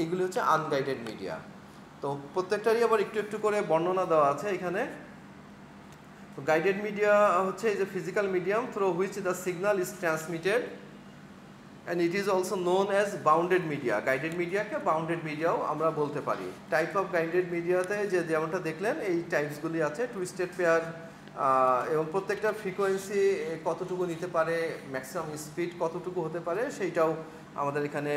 এইগুলি হচ্ছে আনগাইডেড মিডিয়া। তো প্রত্যেকটারই আবার একটু একটু করে বর্ণনা দেওয়া আছে এখানে। তো গাইডেড মিডিয়া হচ্ছে এই যে physical medium through which the signal is transmitted, and it is also known as bounded media. Guided মিডিয়াকে বাউন্ডেড মিডিয়াও আমরা বলতে পারি। টাইপ অফ গাইডেড মিডিয়াতে যে যেমনটা দেখলেন এই টাইপসগুলি আছে, টুইস্টেড পেয়ার, এবং প্রত্যেকটা ফ্রিকোয়েন্সি কতটুকু নিতে পারে, ম্যাক্সিমাম স্পিড কতটুকু হতে পারে, সেইটাও আমাদের এখানে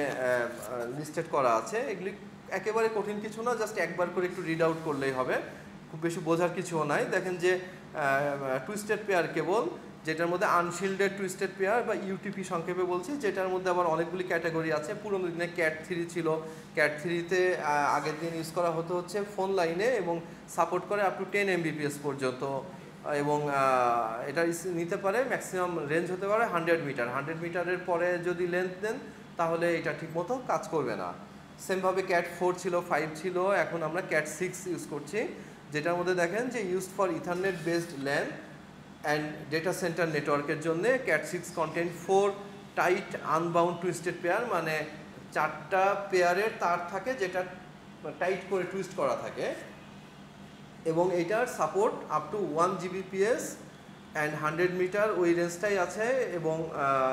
লিস্টেড করা আছে। এগুলি একেবারে কঠিন কিছু না, জাস্ট একবার করে একটু রিড আউট করলেই হবে, খুব বেশি বোঝার কিছুও নাই। দেখেন যে টুইস্টেড পেয়ার কেবল, যেটার মধ্যে আনশিল্ডেড টুইস্টেড পেয়ার বা ইউটিপি সংক্ষেপে বলছি, যেটার মধ্যে আবার অনেকগুলি ক্যাটাগরি আছে। পুরোনো দিনে ক্যাট 3 ছিল, ক্যাট 3-তে আগের দিন ইউজ করা হতো হচ্ছে ফোন লাইনে, এবং সাপোর্ট করে আপ টু 10 Mbps পর্যন্ত, এবং এটা নিতে পারে ম্যাক্সিমাম রেঞ্জ হতে পারে 100 মিটার। 100 মিটারের পরে যদি লেন্থ দেন তাহলে এটা ঠিকমতো কাজ করবে না। সেমভাবে ক্যাট 4 ছিল, 5 ছিল, এখন আমরা ক্যাট 6 ইউজ করছি, যেটার মধ্যে দেখেন যে use for ethernet based LAN and data centre নেটওয়ার্কের জন্য cat 6 content 4 tight unbound twisted pair, মানে 4টা পেয়ারের তার থাকে যেটা টাইট করে টুইস্ট করা থাকে, এবং এইটার support up to 1 Gbps and 100 metre ওই রেঞ্জটাই আছে, এবং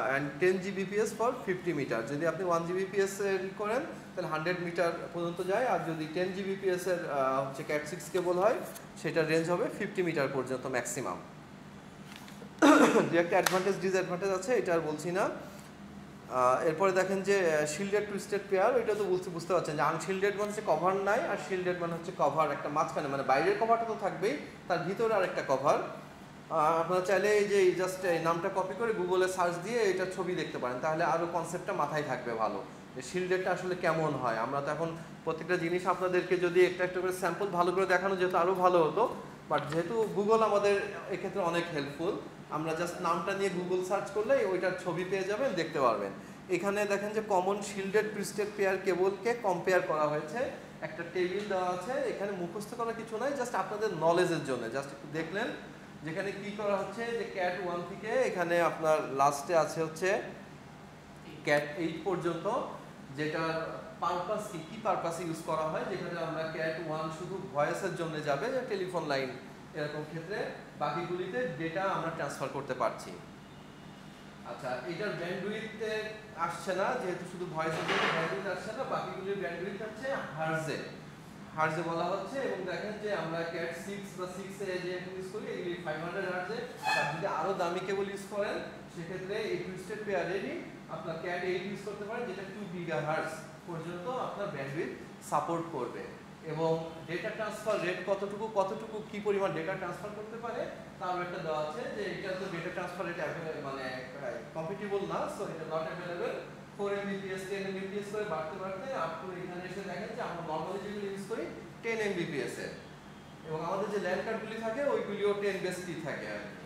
অ্যান্ড 10 Gbps ফর 50 মিটার। যদি আপনি 1 Gbps এর করেন তাহলে 100 মিটার পর্যন্ত যায়, আর যদি 10 Gbps এর হচ্ছে ক্যাট 6 কেবল হয় সেটার রেঞ্জ হবে 50 মিটার পর্যন্ত ম্যাক্সিমাম। যে একটা অ্যাডভান্টেজ ডিসঅ্যাডভান্টেজ আছে, এটা আর বলছি না। এরপরে দেখেন যে শিল্ডেড টুইস্টেড পেয়ার, ওইটা তো বুঝতে পারছেন যে আনশিল্ডেড মানে হচ্ছে কভার নাই, আর শিল্ডেড মানে হচ্ছে কভার একটা মাঝখানে, মানে বাইরের কভারটা তো থাকবেই, তার ভিতরে আর একটা কভার। আপনারা চাইলে এই যে জাস্ট এই নামটা কপি করে গুগলে সার্চ দিয়ে এটা ছবি দেখতে পারেন, তাহলে আরও কনসেপ্টটা মাথায় থাকবে ভালো, যে শিল্ডেডটা আসলে কেমন হয়। আমরা তো এখন প্রত্যেকটা জিনিস আপনাদেরকে যদি একটা একটা করে স্যাম্পল ভালো করে দেখানো যেত আরও ভালো হতো, বাট যেহেতু গুগল আমাদের এক্ষেত্রে অনেক হেল্পফুল, আমরা জাস্ট নামটা নিয়ে গুগল সার্চ করলে ওইটার ছবি পেয়ে যাবেন, দেখতে পারবেন। এখানে দেখেন যে কমন শিল্ডেড টুইস্টেড পেয়ার কেবলকে কম্পেয়ার করা হয়েছে, একটা টেবিল দেওয়া আছে, এখানে মুখস্থ করা কিছু নাই, জাস্ট আপনাদের নলেজের জন্য জাস্ট একটু দেখলেন। যেখানে কি করা হচ্ছে যে ক্যাট 1 থেকে এখানে আপনার লাস্টে আছে হচ্ছে ক্যাট 8 পর্যন্ত, যেটার পারপাস কি পারপাসে ইউজ করা হয়, যেখানে আমরা ক্যাট 1 শুধু ভয়েসের জন্য যাবে, যে টেলিফোন লাইন এরকম ক্ষেত্রে, বাকিগুলিতে ডেটা আমরা ট্রান্সফার করতে পারছি। আচ্ছা, এটার ব্যান্ডউইথে আসছে না, যেহেতু শুধু ভয়েসের জন্য ব্যান্ডউইথ আসছে না, বাকিগুলির ব্যান্ডউইথ হচ্ছে হার্জে বলা হচ্ছে। এবং দেখেন যে আমরা ক্যাট 6 বা 6 এ যে ইউজ করি এগুলি 500 হার্জে। আর যদি আরো দামি কেবল ইউজ করেন সেক্ষেত্রে এই টুইস্টেড পেয়ারেরই আপনার ক্যাট 8 ইউজ করতে পারেন, যেটা 2 গিগাহার্টজ পর্যন্ত আপনার ব্যান্ডউইথ সাপোর্ট করবে। এবং ডেটা ট্রান্সফার রেট কতটুকু কি পরিমাণ ডেটা ট্রান্সফার করতে পারে তার একটা দেওয়া আছে, যে এটা তো ডেটা ট্রান্সফার রেট মানে কম্পিটিবল না, সো এটা নট অ্যাভেলেবল। 4 Mbps 10 Mbps করে বাড়তে আপ টু এখানে এসে দেখেন যে আমরা নরমালি যেগুলো ইউজ করি 10 Mbps এর, এবং আমাদের যে ল্যান্ড কার্ডগুলি থাকে ওইগুলিও 10 বেসটি থাকে আর কি।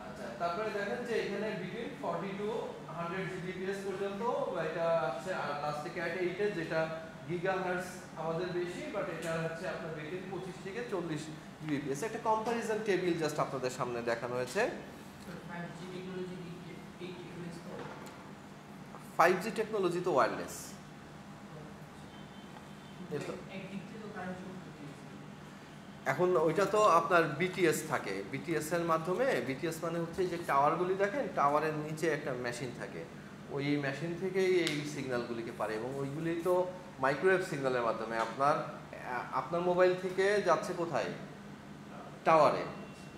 আচ্ছা, তারপরে দেখেন যে এখানে বিটুইন 40 টু 100 Gbps পর্যন্ত এটা আছে। আর লাস্টে ক্যাট 8 এর যেটা গিগাহার্টজ আমাদের বেশি, বাট এটা হচ্ছে আপনার বিটুইন 25 থেকে 40 Gbps। একটা কম্পারিজন টেবিল জাস্ট আপনাদের সামনে দেখানো হয়েছে। 5G টেকনোলজি তো ওয়্যারলেস, এখন ওইটা তো আপনার বিটিএস থাকে, বিটিএস এর মাধ্যমে, বিটিএস মানে হচ্ছে যে টাওয়ারগুলি দেখেন, টাওয়ারের নিচে একটা মেশিন থাকে, ওই মেশিন থেকেই এই সিগন্যালগুলিকে পারে, এবং ওইগুলি তো মাইক্রোওয়েভ সিগন্যালের মাধ্যমে আপনার মোবাইল থেকে যাচ্ছে কোথায়, টাওয়ারে,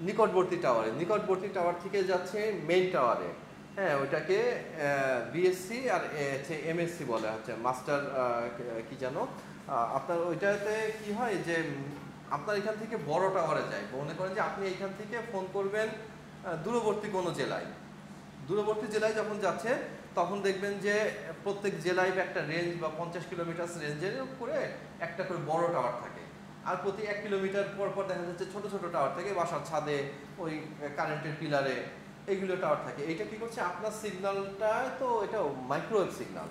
নিকটবর্তী টাওয়ার থেকে যাচ্ছে মেইন টাওয়ারে। হ্যাঁ, ওইটাকে বিএসসি আর এমএসসি বলে হচ্ছে মাস্টার কি জানো আপনার। ওইটাতে কি হয় যে আপনার এখান থেকে বড় টাওয়ারে যায়, মনে করেন যে আপনি এখান থেকে ফোন করবেন দূরবর্তী কোনো জেলায়, যখন যাচ্ছে তখন দেখবেন যে প্রত্যেক জেলায় একটা রেঞ্জ বা 50 কিলোমিটার রেঞ্জের উপরে একটা করে বড় টাওয়ার থাকে, আর প্রতি 1 কিলোমিটার পর দেখা যাচ্ছে ছোট ছোট টাওয়ার থাকে, বাসার ছাদে, ওই কারেন্টের পিলারে, এইগুলো টাওয়ার থাকে। এইটা কি করছে, আপনার সিগন্যালটা তো এটা মাইক্রোওয়েভ সিগন্যাল,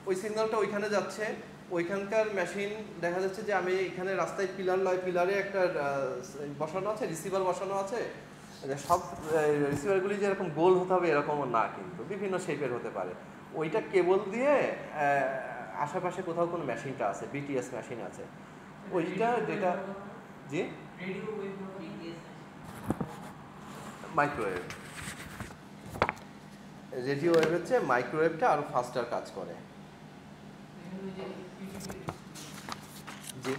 ওই সিগন্যালটা ওইখানে যাচ্ছে, ওইখানকার মেশিন দেখা যাচ্ছে যে আমি এখানে রাস্তায় পিলারে একটা বসানো আছে, রিসিভার বসানো আছে। সব রিসিভারগুলি যে এরকম গোল হতে হবে এরকমও না, কিন্তু বিভিন্ন শেপের হতে পারে। ওইটা কেবল দিয়ে আশেপাশে কোথাও কোনো মেশিনটা আছে, বিটিএস মেশিন আছে, ওইটা ডেটা জি মাইক্রোওয়েভ, রেডিও ওয়েভ হচ্ছে মাইক্রোওয়েভটা আরো ফাস্টার কাজ করে। জি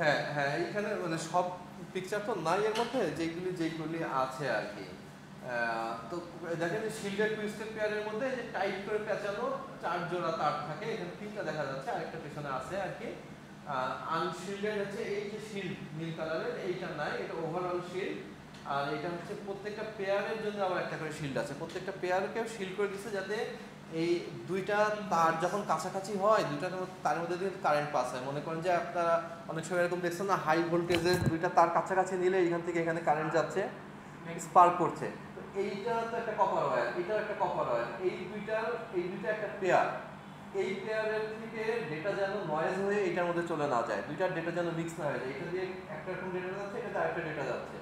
হ্যাঁ, এইখানে মানে সব পিকচার তো নাই এর মধ্যে, যেগুলি আছে আর কি। তো দেখেন শিল্ডেড টুইস্টেড পেয়ারের মধ্যে যে টাইট করে পেঁচানো 4 জোড়া তার থাকে, এখানে 3টা দেখা যাচ্ছে, আরেকটা পেছনে আছে আর কি। আনশিল্ডেড হচ্ছে এই যে শিল্ড নীল কালারের, এইটা নাই, এটা ওভারঅল শিল্ড। আর এটা হচ্ছে প্রত্যেকটা পেয়ারের জন্য আবার একটা করে শিল্ড আছে, প্রত্যেকটা পেয়ারকে শিল্ড করে দিচ্ছে, যাতে এই দুইটা তার যখন কাছাকাছি হয়, দুইটা তার মধ্যে দিয়ে কারেন্ট পাস হয়। মনে করেন যে আপনারা অনেক সময় এরকম দেখছেন না, হাই ভোল্টেজের দুইটা তার কাছাকাছি নিলে এখান থেকে এখানে কারেন্ট যাচ্ছে, স্পার্ক করছে। এইটা তো একটা কপার ওয়্যার, এটাও একটা কপার ওয়্যার, এই দুইটা একটা পেয়ার। এই পেয়ারের থেকে ডেটা যেন নয়েজ হয়ে এটার মধ্যে চলে না যায়, দুইটার ডেটা যেন মিক্স না হয়ে যায়, এটা দিয়ে একটা রকম ডেটা যাচ্ছে, এটা আরেকটা ডেটা যাচ্ছে।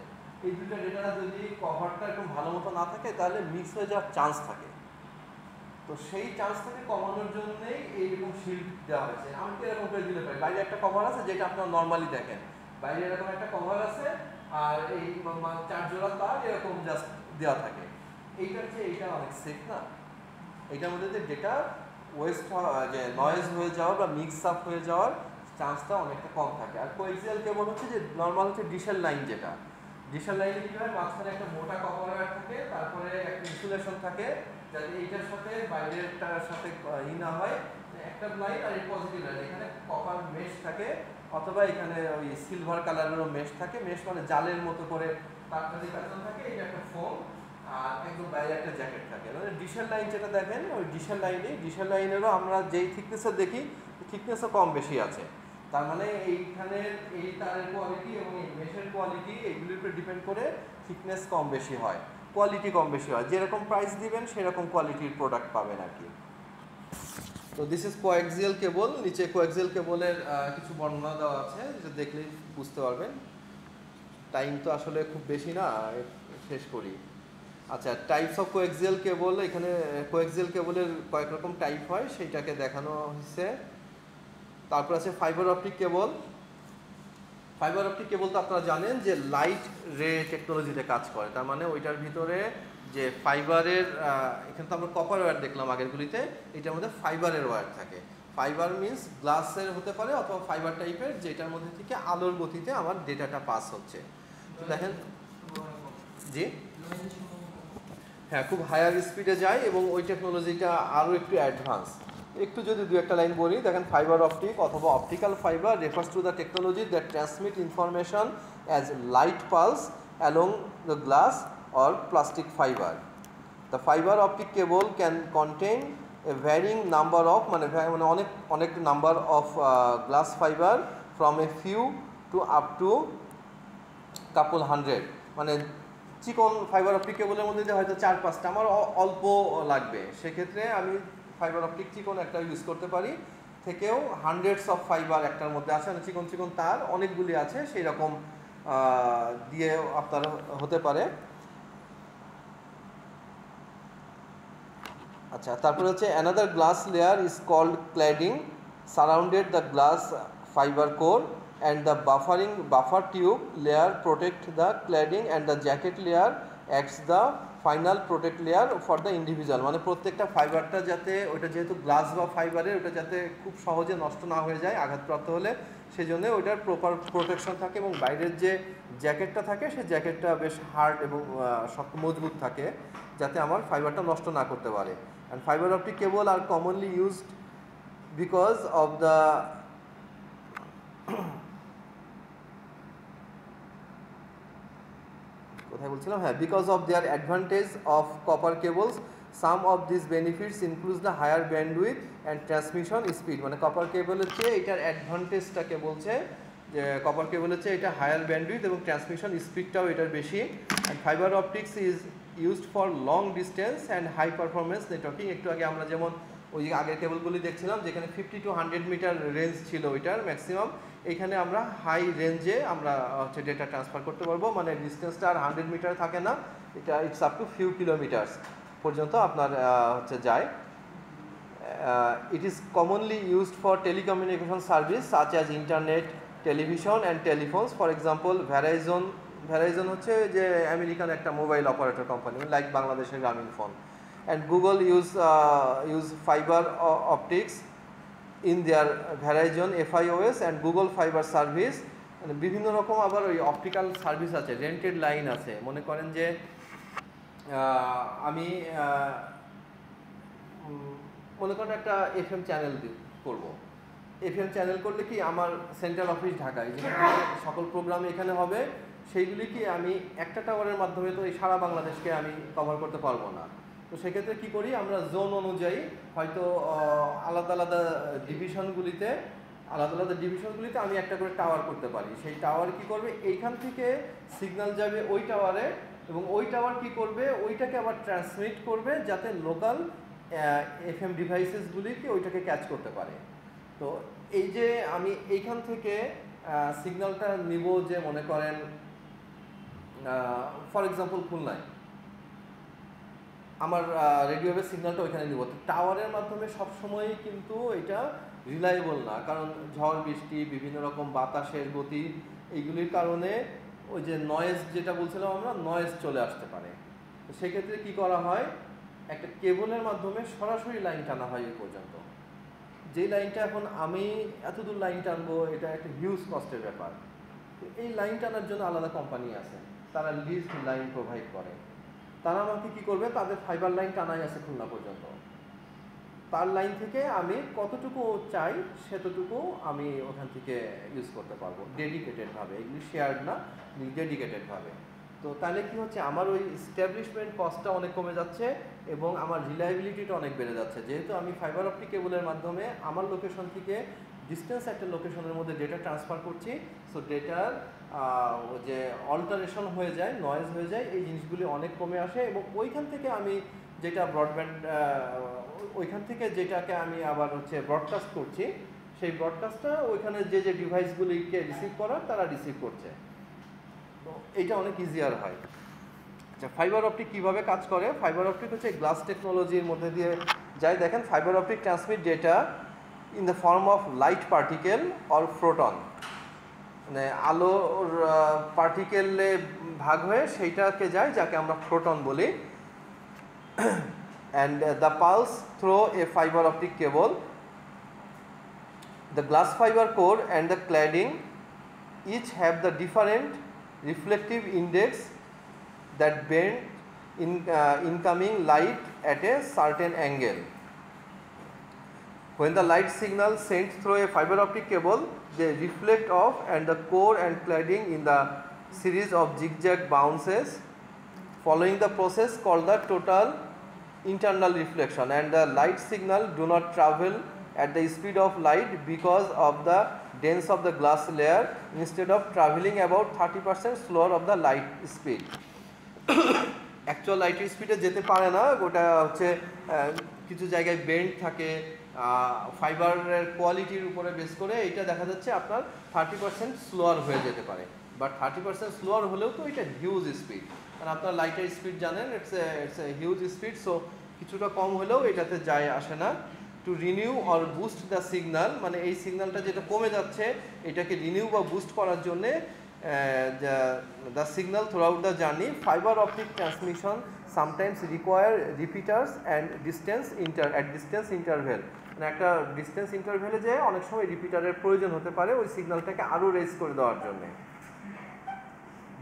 এই দুইটা ডেটা যদি কভারটা একদম ভালো মতো না থাকে তাহলে মিক্স হয়ে যাওয়ার চান্স থাকে। তো সেই চান্সটাকে কমানোর জন্যই এইরকম শিল্ড দেওয়া হয়েছে। আমি তো এরকম করে দিলে পাই, বাইরে একটা কভার আছে যেটা আপনারা নর্মালি দেখেন, বাইরে এরকম একটা কভার আছে, আর এই 4 জোড়া তার এরকম জাস্ট দেওয়া থাকে। এইটার চেয়ে এইটা অনেক সেফ না, এইটার মধ্যে যে ডেটা ওয়েস্ট যে নয়েজ হয়ে যাওয়ার বা মিক্স আপ হয়ে যাওয়ার চান্সটা অনেকটা কম থাকে। আর কোএক্সিয়াল কেবল হচ্ছে যে নর্মাল হচ্ছে ডিশেল লাইন, যেটা ডিশেল লাইনে কি হয়, মাঝখানে একটা মোটা কভার ওয়্যার থাকে, তারপরে একটা ইনসুলেশন থাকে, যাতে এইটার সাথে বাইরেরটার সাথে না হয়, একটা লাইন আর এই পজিটিভ লাইন, এখানে কপার মেশ থাকে, অথবা এখানে ওই সিলভার কালারেরও মেশ থাকে। মেশ মানে জালের মতো করে তারটা দিয়ে কাজ থাকে, এটা একটা ফোম, আর একদম বাইরে একটা জ্যাকেট থাকে। মানে ডিশেল লাইন যেটা দেখেন, ওই ডিশেল লাইনেরও আমরা যেই থিকনেসে দেখি, থিকনেসও কম বেশি আছে। তার মানে এইখানে এই তারের কোয়ালিটি এবং এই মেশের কোয়ালিটি এইগুলির উপরে ডিপেন্ড করে থিকনেস কম বেশি হয়, কোয়ালিটি কম বেশি হয়। যেরকম প্রাইস দিবেন সেরকম কোয়ালিটির প্রোডাক্ট পাবেন আর কি। তো দিস ইজ কোএক্সিয়াল কেবল, নিচে কোএক্সিয়াল কেবলের কিছু বর্ণনা দেওয়া আছে, যেটা দেখলেই বুঝতে পারবেন। টাইম তো আসলে খুব বেশি না, শেষ করি। আচ্ছা, টাইপস অফ কোএক্সিয়াল কেবল, এখানে কোএক্সিয়াল কেবলের কয়েক রকম টাইপ হয় সেইটাকে দেখানো হয়েছে। তারপর আছে ফাইবার অপটিক কেবল। ফাইবার অপটিক কেবল তো আপনারা জানেন যে লাইট রে টেকনোলজিতে কাজ করে, তার মানে ওইটার ভিতরে যে ফাইবারের, এখানে তো আমরা কপার ওয়্যার দেখলাম আগেরগুলিতে, এটার মধ্যে ফাইবারের ওয়্যার থাকে। ফাইবার মিন্স গ্লাসের হতে পারে অথবা ফাইবার টাইপের, যেটার মধ্যে থেকে আলোর গতিতে আমার ডেটাটা পাস হচ্ছে। তো দেখেন, জি হ্যাঁ, খুব হায়ার স্পিডে যায় এবং ওই টেকনোলজিটা আরও একটু অ্যাডভান্স। একটু যদি দু একটা লাইন বলি, দেখেন ফাইবার অপটিক অথবা optical fibre refers to the technology that transmit information as light pulse along the glass or plastic fibre. The fibre optic cable can contain a varying number of, মানে অনেক number of glass fibre from a few to up to couple hundred. মানে চিকন fibre optic কেবলের মধ্যে যে হয়তো 4-5টা আমার অল্প লাগবে, সেক্ষেত্রে আমি ফাইবার অপটিক চিকন একটা ইউজ করতে পারি, থেকেও হান্ড্রেডস অফ ফাইবার একটার মধ্যে আছে, মানে চিকন চিকন তার অনেকগুলি আছে, সেই রকম দিয়ে আপনার হতে পারে। আচ্ছা, তারপরে হচ্ছে another glass layer is called cladding surrounded the glass fibre core and the buffer tube layer protect the cladding and the jacket layer acts the final protect layer for the individual। মানে প্রত্যেকটা ফাইবারটা যাতে, ওইটা যেহেতু glass বা ফাইবারের, ওটা যাতে খুব সহজে নষ্ট না হয়ে যায় আঘাতপ্রাপ্ত হলে, সেই জন্য ওইটার প্রপার প্রোটেকশন থাকে এবং বাইরের যে জ্যাকেটটা থাকে সেই জ্যাকেটটা বেশ হার্ড এবং শক্ত মজবুত থাকে, যাতে আমার ফাইবারটা নষ্ট না করতে পারে। And fibre optic cable are commonly used because of the কোথায় বলছিলাম, হ্যাঁ, because of their advantage of copper cables some of this benefits includes the higher bandwidth and transmission speed. মানে কপার কেবলের চেয়ে এটার অ্যাডভান্টেজটাকে বলছে যে কপার কেবলের চেয়ে এটা হায়ার ব্যান্ডউইথ এবং ট্রান্সমিশন স্পিডটাও এটার বেশি। And fibre optics is used for long distance and high performance networking. একটু আগে আমরা যেমন ওই আগের কেবলগুলি দেখছিলাম যেখানে 50 to 100 মিটার রেঞ্জ ছিল ওইটার ম্যাক্সিমাম, এইখানে আমরা হাই রেঞ্জে আমরা হচ্ছে ডেটা ট্রান্সফার করতে পারবো, মানে ডিস্টেন্সটা আর 100 মিটার থাকে না, এটা it's up to few kilometres পর্যন্ত আপনার হচ্ছে যায়। It is commonly used for telecommunication service such as internet, television and telephones. For example Verizon হচ্ছে যে আমেরিকান একটা মোবাইল অপারেটর কোম্পানি, লাইক বাংলাদেশের গ্রামীণ phone. And Google use fibre optics in their Verizon FIOS and Google fibre service. মানে বিভিন্ন রকম আবার ওই অপটিক্যাল সার্ভিস আছে, রেন্টেড লাইন আছে। মনে করেন যে আমি মনে করেন একটা FM চ্যানেল করব, FM চ্যানেল করলে কি আমার সেন্ট্রাল অফিস ঢাকায়, যেখানে সকল প্রোগ্রাম এখানে হবে, সেইগুলি কি আমি একটা টাওয়ারের মাধ্যমে তো এই সারা বাংলাদেশকে আমি কভার করতে পারবো না। তো সেক্ষেত্রে কী করি আমরা, জোন অনুযায়ী হয়তো আলাদা আলাদা ডিভিশনগুলিতে আমি একটা করে টাওয়ার করতে পারি। সেই টাওয়ার কি করবে, এইখান থেকে সিগন্যাল যাবে ওই টাওয়ারে, এবং ওই টাওয়ার কি করবে, ওইটাকে আবার ট্রান্সমিট করবে যাতে লোকাল FM ডিভাইসেসগুলিকে ওইটাকে ক্যাচ করতে পারে। তো এই যে আমি এইখান থেকে সিগন্যালটা নিব, যে মনে করেন ফর এক্সাম্পল খুলনায় আমার রেডিও ওয়েভ সিগন্যালটা ওইখানে নিব, তো টাওয়ারের মাধ্যমে সবসময়ই কিন্তু এটা রিলায়েবল না, কারণ ঝড় বৃষ্টি, বিভিন্ন রকম বাতাসের গতি, এইগুলির কারণে ওই যে নয়েজ যেটা বলছিলাম আমরা, নয়েজ চলে আসতে পারে। তো সেক্ষেত্রে কী করা হয়, একটা কেবলের মাধ্যমে সরাসরি লাইন টানা হয় এই পর্যন্ত। যেই লাইনটা এখন আমি এতদূর লাইন টানবো, এটা একটা হিউজ কস্টের ব্যাপার। তো এই লাইন টানার জন্য আলাদা কোম্পানি আছে, তারা লিজ লাইন প্রোভাইড করে। তারা আমাকে কী করবে, তাদের ফাইবার লাইন টানাই আছে খুলনা পর্যন্ত, তার লাইন থেকে আমি কতটুকু চাই সেতটুকু আমি ওখান থেকে ইউজ করতে পারবো ডেডিকেটেডভাবে, এগুলি শেয়ার্ড না, ডেডিকেটেডভাবে। তো তাহলে কি হচ্ছে, আমার ওই এস্টাবলিশমেন্ট কস্টটা অনেক কমে যাচ্ছে এবং আমার রিলায়েবিলিটিটা অনেক বেড়ে যাচ্ছে, যেহেতু আমি ফাইবার অপটিক কেবলের মাধ্যমে আমার লোকেশন থেকে ডিস্টেন্স একটা লোকেশনের মধ্যে ডেটা ট্রান্সফার করছি। সো ডেটার যে অল্টারেশন হয়ে যায়, নয়েজ হয়ে যায়, এই জিনিসগুলি অনেক কমে আসে, এবং ওইখান থেকে আমি যেটা ব্রডব্যান্ড, ওইখান থেকে যেটাকে আমি আবার হচ্ছে ব্রডকাস্ট করছি, সেই ব্রডকাস্টটা ওইখানে যে যে ডিভাইসগুলিকে রিসিভ করার তারা রিসিভ করছে। তো এইটা অনেক ইজিয়ার হয়। আচ্ছা, ফাইবার অপটিক কীভাবে কাজ করে? ফাইবার অপটিক হচ্ছে গ্লাস টেকনোলজির মধ্যে দিয়ে যায়। দেখেন, fibre optic transmit data in the form of light particle or photon, মানে আলোর পার্টিকেলে ভাগ হয়ে সেইটাকে যায়, যাকে আমরা ফোটন বলি। And the pulse through a fibre optic cable, the glass fiber core and the cladding each have the different reflective index that bend incoming light at a certain angle. When the light signal sent through a fiber optic cable, they reflect off and the core and cladding in the series of zigzag bounces following the process called the total internal reflection, and the light signal do not travel at the speed of light because of the dense of the glass layer, instead of traveling about 30% slower of the light speed. Actual লাইটের স্পিডে যেতে পারে না, ওটা হচ্ছে কিছু জায়গায় bend থাকে, ফাইবারের কোয়ালিটির উপরে বেস করে এটা দেখা যাচ্ছে আপনার 30% স্লোয়ার হয়ে যেতে পারে। বাট 30% স্লোয়ার হলেও তো এটা হিউজ স্পিড, কারণ আপনার লাইটের স্পিড জানেন, it's a huge speed. So কিছুটা কম হলেও এটাতে যায় আসে না। Two renew or boost the signal, মানে এই সিগন্যালটা যেটা কমে যাচ্ছে এটাকে রিনিউ বা বুস্ট করার জন্যে the signal throughout the journey, fiber optic transmission sometimes require repeaters and distance interval, মানে একটা ডিস্টেন্স ইন্টারভ্যালে যে অনেক সময় রিপিটারের প্রয়োজন হতে পারে ওই সিগন্যালটাকে আরও রেজ করে দেওয়ার জন্য,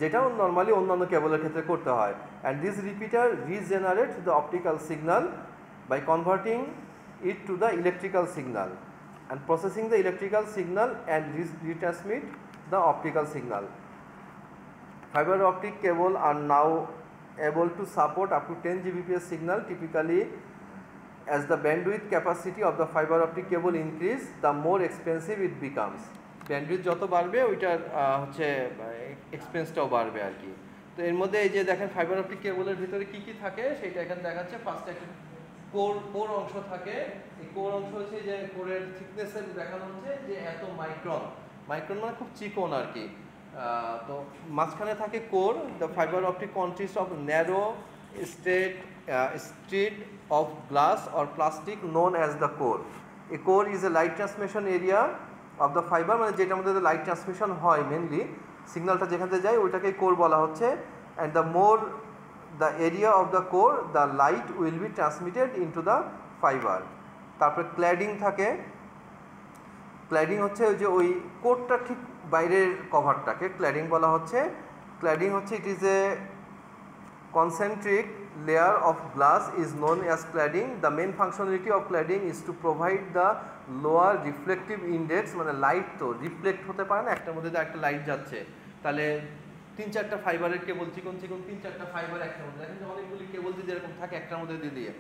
যেটা নর্মালি অন্যান্য কেবলের ক্ষেত্রে করতে হয়। And this repeater regenerate the optical signal by converting it to the electrical signal and processing the electrical signal and retransmit the optical signal. Fiber optic cable are now able to support up to 10 Gbps signal. Typically, as the bandwidth capacity of the fiber optic cable increase, the more expensive it becomes. Bandwidth যত বাড়বে ওইটার হচ্ছে এক্সপেন্সটাও বাড়বে আর কি। তো এর মধ্যে এই যে দেখেন ফাইবার অপটিক কেবলের ভিতরে কি কি থাকে সেটা এখানে দেখাচ্ছে। ফার্স্ট একটা কোর অংশ থাকে। এই কোর অংশ হচ্ছে যে কোরের থিকনেসের দেখানো হচ্ছে যে এত মাইক্রন মানে খুব চিকন আর কি। তো মাঝখানে থাকে core. The fibre optic consist of narrow street of glass or plastic known as the core. A core is a light transmission area of the fibre, মানে যেটার মধ্যে লাইট ট্রান্সমিশন হয় মেনলি, সিগন্যালটা যেখান থেকে যায় ওইটাকেই কোর বলা হচ্ছে। And the more the area of the core, the light will be transmitted into the fiber. তারপরে ক্ল্যাডিং থাকে। ক্ল্যাডিং হচ্ছে ওই যে ওই কোরটা ঠিক বাইরের কভারটাকে ক্ল্যাডিং বলা হচ্ছে। ক্ল্যাডিং হচ্ছে it is a concentric layer of glass is known as cladding. The main functionality of cladding is to provide the lower reflective index, মানে লাইট তো রিফ্লেক্ট হতে পারে না, একটার মধ্যে একটা লাইট যাচ্ছে তাহলে 3-4টা ফাইবারের কেবল চিকন 3-4টা ফাইবার একটার মধ্যে, দেখেন যে অনেকগুলি কেবল যদি এরকম থাকে একটার মধ্যে দিয়ে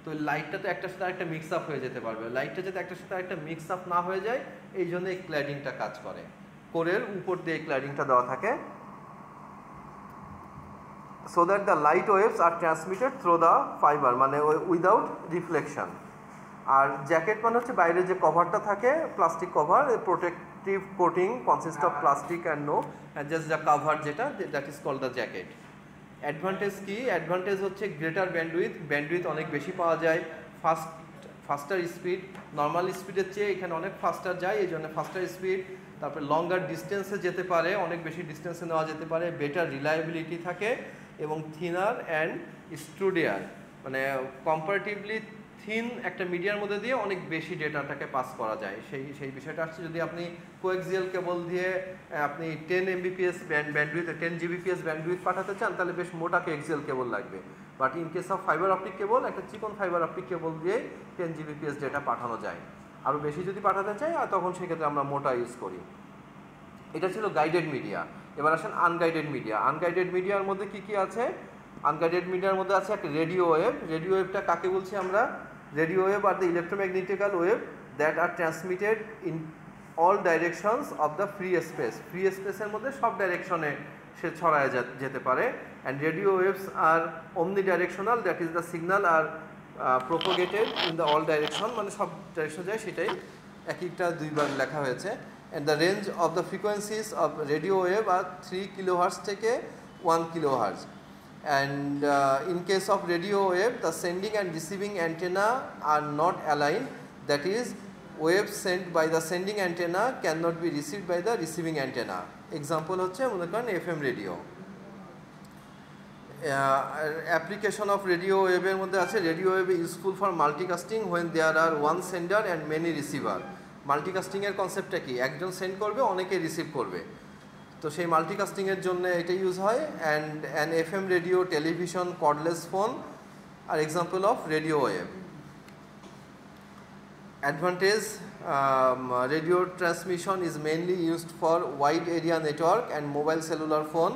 তো লাইটটা তো একটার সাথে একটা মিক্স আপ হয়ে যেতে পারবে। লাইটটা যাতে একটার সাথে একটা মিক্স আপ না হয়ে যায় এই জন্য এই ক্ল্যাডিংটা কাজ করে। কোরের উপর দিয়ে এই ক্ল্যাডিংটা দেওয়া থাকে so that the light waves are transmitted through the fiber, মানে উইদাউট রিফ্লেকশন। আর জ্যাকেট মানে হচ্ছে বাইরে যে কভারটা থাকে plastic cover, protective coating consist of plastic and no just the cover, যেটা that is called the jacket. Advantage কি? অ্যাডভান্টেজ হচ্ছে গ্রেটার ব্যান্ডউইথ অনেক বেশি পাওয়া যায়, ফাস্টার স্পিড, নর্মাল স্পিডের চেয়ে এখানে অনেক ফাস্টার যায় এই জন্য ফাস্টার স্পিড। তারপরে লঙ্গার ডিস্টেন্সে যেতে পারে, অনেক বেশি ডিস্টেন্সে নেওয়া যেতে পারে, বেটার রিলায়েবিলিটি থাকে এবং থিনার অ্যান্ড স্টুডিয়ার, মানে কম্পারেটিভলি থিন একটা মিডিয়ার মধ্যে দিয়ে অনেক বেশি ডেটাটাকে পাস করা যায়। সেই বিষয়টা আসছে। যদি আপনি কোএক্সিয়াল কেবল দিয়ে আপনি 10 Mbps ব্যান্ডউইথ 10 Gbps ব্যান্ডউইথ পাঠাতে চান তাহলে বেশ মোটা কোএক্সিয়াল কেবল লাগবে। But in case of fibre optic কেবল একটা চিকন ফাইবার অপটিক কেবল দিয়ে 10 Gbps ডেটা পাঠানো যায়। আরও বেশি যদি পাঠাতে চাই আর তখন সেক্ষেত্রে আমরা মোটা ইউজ করি। এটা ছিল গাইডেড মিডিয়া। এবার আসেন আনগাইডেড মিডিয়া। আনগাইডেড মিডিয়ার মধ্যে কি কি আছে? আনগাইডেড মিডিয়ার মধ্যে আছে একটা রেডিও ওয়েভ। রেডিও ওয়েভটা কাকে বলছি আমরা? Radio wave are the electromagnetical wave that are transmitted in all directions of the free space. Free স্পেসের মধ্যে সব ডাইরেকশনে সে ছড়ায় যেতে পারে। And radio waves are omnidirectional, that is the signal are propagated in the all direction, মানে সব direction যায়, সেটাই এক একটা দুইবার লেখা হয়েছে। And the range of the frequencies of radio wave are 3 kHz থেকে 1 kHz. and in case of radio wave, the sending and receiving antenna are not aligned, that is waves sent by the sending antenna cannot be received by the receiving antenna. Example হচ্ছে মনে করেন FM radio. Application of radio ওয়েভের মধ্যে আছে radio wave useful for multicasting when there are one sender and many receiver. মাল্টিকাস্টিংয়ের কনসেপ্টটা কি, একজন সেন্ড করবে অনেকে রিসিভ করবে, তো সেই মাল্টিকাস্টিংয়ের জন্য এটা ইউজ হয়। And an FM radio, television, cordless phone are example of radio wave. Advantage, radio transmission is mainly used for wide area network and mobile cellular phone,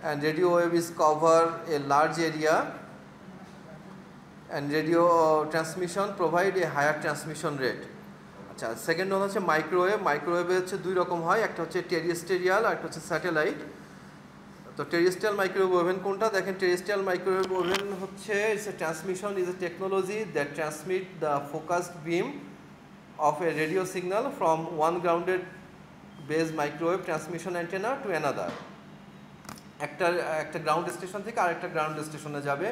and radio wave is cover a large area, and radio transmission provide a higher transmission rate. আচ্ছা, second one হচ্ছে microwave. মাইক্রোওয়েভে হচ্ছে দুই রকম হয়, একটা হচ্ছে টেরিস্টেরিয়াল আর একটা হচ্ছে স্যাটেলাইট। তো টেরিস্ট্রিয়াল মাইক্রোওয়েভ ওভেন কোনটা, দেখেন টেরিস্ট্রিয়াল মাইক্রোওয়েভ ওভেন হচ্ছে it's a transmission is A technology that transmit the focused beam of a radio signal from one grounded base microwave transmission antenna to another. একটা ground station থেকে আরেকটা ground স্টেশনে যাবে।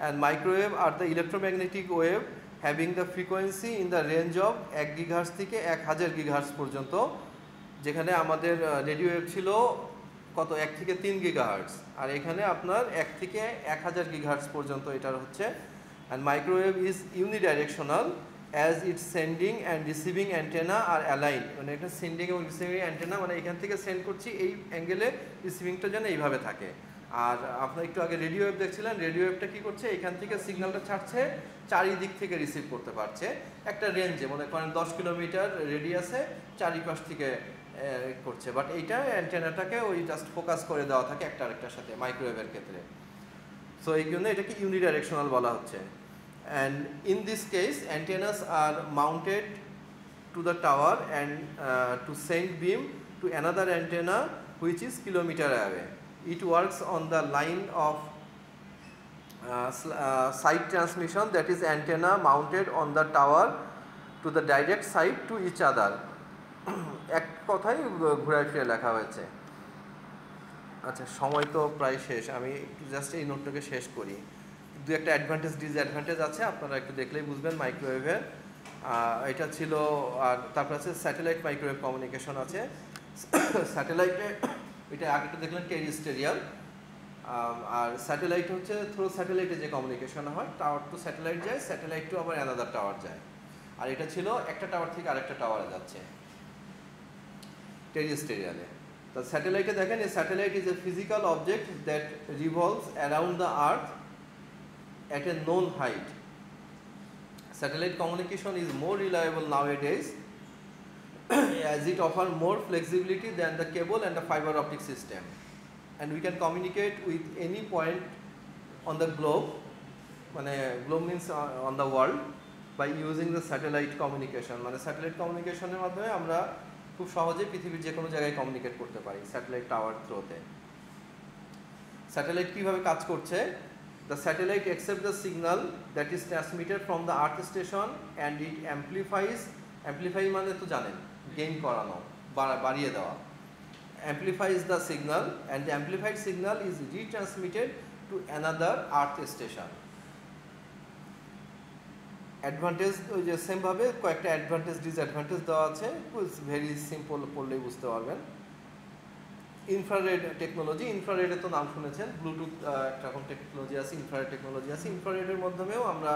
and microwave are the electromagnetic wave having the frequency in the range of 1 GHz থেকে 1000 GHz পর্যন্ত, যেখানে আমাদের radio wave ছিল কত 1 থেকে 3 GHz, আর এখানে আপনার 1 থেকে 1000 GHz পর্যন্ত এটার হচ্ছে। and microwave is unidirectional as its sending and receiving antenna are aligned, মানে এটা সেন্ডিং এবং রিসিভিং অ্যান্টেনা, মানে এখান থেকে সেন্ড করছি এই অ্যাঙ্গেলে, রিসিভিংটা যেন এইভাবে থাকে। আর আপনার একটু আগে রেডিও ওয়েভ দেখছিলেন, রেডিও ওয়েভটা কী করছে, এখান থেকে সিগন্যালটা ছাড়ছে, চারিদিক থেকে রিসিভ করতে পারছে একটা রেঞ্জে, মনে করেন 10 কিলোমিটার রেডিয়াসে চারিপাশ থেকে করছে, বাট এইটা অ্যান্টেনাটাকে ওই জাস্ট ফোকাস করে দেওয়া থাকে একটা আরেকটার সাথে মাইক্রোওয়েভের ক্ষেত্রে। সো এই জন্য এটাকে ইউনিডাইরেকশনাল বলা হচ্ছে। And in this case, antennas are mounted to the tower and to send beam to another antenna which is kilometer away. It works on the line of side transmission, that is antenna mounted on the tower to the direct side to each other. এক কথাই ঘুরায় ফিরে লেখা হয়েছে। আচ্ছা, সময় তো প্রায় শেষ, আমি একটু জাস্ট এই নোটটাকে শেষ করি। দু একটা অ্যাডভান্টেজ ডিসঅ্যাডভান্টেজ আছে, আপনারা একটু দেখলেই বুঝবেন মাইক্রোওয়েভের। এটা ছিল, আর তারপর আছে স্যাটেলাইট মাইক্রোওয়েভ কমিউনিকেশন আছে। স্যাটেলাইটে এটা আগেটা দেখলেন টেরিস্টেরিয়াল, আর স্যাটেলাইট হচ্ছে থ্রু স্যাটেলাইটে যে কমিউনিকেশন হয়, টাওয়ার টু স্যাটেলাইট যায়, স্যাটেলাইট টু আবার অ্যানাদার টাওয়ার যায়, আর এটা ছিল একটা টাওয়ার থেকে আরেকটা টাওয়ারে যাচ্ছে টেরিস্টেরিয়ালে। তো স্যাটেলাইটে দেখেন, a satellite is a physical object that revolves around the earth at a known height. Satellite communication is more reliable nowadays as it offers more flexibility than the cable and the fiber optic system, and we can communicate with any point on the globe, মানে globe means on the world, by using the satellite communication, মানে satellite কমিউনিকেশনের মাধ্যমে আমরা খুব সহজে পৃথিবীর যে কোনো জায়গায় কমিউনিকেট করতে পারি স্যাটেলাইট টাওয়ার থ্রুতে। স্যাটেলাইট কীভাবে কাজ করছে, the satellite accepts the signal that is transmitted from the earth station and it amplify মানে তো জানেন গেইন করানো, বাড়িয়ে দেওয়া, amplifies the signal and the amplified signal is retransmitted to another earth station. Advantage ওই যে সেমভাবে কয়েকটা অ্যাডভান্টেজ ডিসঅ্যাডভান্টেজ দেওয়া আছে, ভেরি সিম্পল পড়লেই বুঝতে পারবেন। ইনফ্রারেড টেকনোলজি, ইনফ্রারেডের তো নাম শুনেছেন, ব্লুটুথ একটা রকম টেকনোলজি আছে, ইনফ্রারেড টেকনোলজি আছে। ইনফ্রারেডের মাধ্যমেও আমরা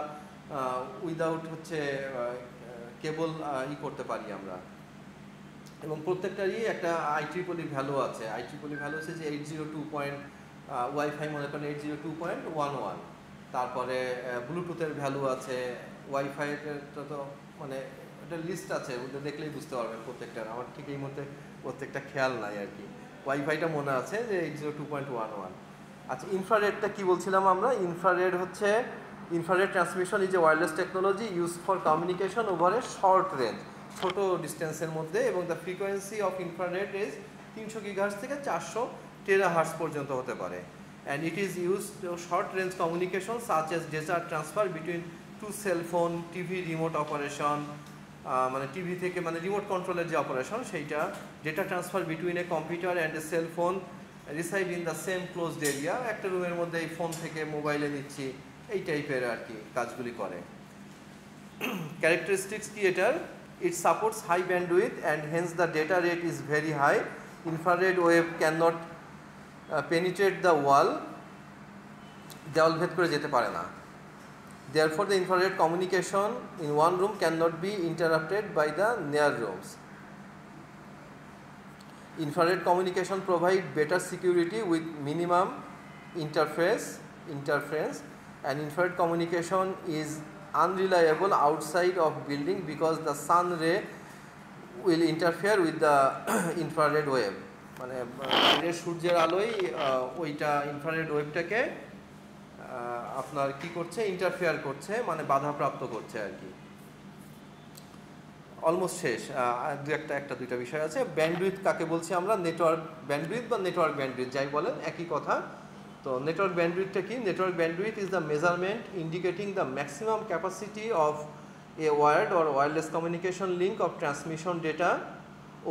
উইদাউট হচ্ছে কেবল করতে পারি আমরা, এবং প্রত্যেকটারই একটা IEEE ভ্যালু আছে। IEEE ভ্যালু হচ্ছে যে 802. ওয়াইফাই মনে করেন 802.11, তারপরে ব্লুটুথের ভ্যালু আছে, ওয়াইফাইয়ের তো মানে একটা লিস্ট আছে, ওটা দেখলেই বুঝতে পারবেন প্রত্যেকটার। আমার ঠিক এই মধ্যে প্রত্যেকটা খেয়াল নাই আর কি, ওয়াইফাইটা মনে আছে যে 802.11। আচ্ছা, ইনফ্রারেডটা কি বলছিলাম আমরা, ইনফ্রারেড হচ্ছে infrared transmission is a wireless technology use for communication over a short range, ছোট ডিস্টেন্সের মধ্যে, এবং the frequency of infrared is 300 GHz থেকে 400 THz পর্যন্ত হতে পারে। And it is use short range communication such as data transfer between two cellphone, TV remote operation, মানে TV থেকে মানে রিমোট কন্ট্রোলের যে অপারেশন সেইটা, data transfer between a computer and a cellphone, reside in the same closed area, একটা রুমের মধ্যে এই ফোন থেকে মোবাইলে নিচ্ছি, এই টাইপের আর কি কাজগুলি করে। ক্যারেক্টারিস্টিক্স কি এটার? It supports high bandwidth and hence the data rate is very high, infrared wave cannot penetrate the wall, দেওয়াল ভেদ করে যেতে পারে না। Therefore, the infrared communication in one room cannot be interrupted by the near rooms. Infrared communication provide better security with minimum interference, and infrared communication is unreliable outside of building because the sun ray will interfere with the infrared wave. মানে বাইরের সূর্যের আলোয় ওইটা infrared ওয়েভটাকে আপনার কি করছে, interfere করছে, মানে বাধাপ্রাপ্ত করছে আর কি। অলমোস্ট শেষ, একটা দুইটা বিষয় আছে। ব্যান্ডউইথ কাকে বলছি আমরা? নেটওয়ার্ক ব্যান্ডউইথ বা নেটওয়ার্ক ব্যান্ডউইথ যাই বলেন একই কথা। তো নেটওয়ার্ক ব্যান্ডউইথটা কি? Network bandwidth is the measurement indicating the maximum capacity of a wired or wireless communication link of transmission data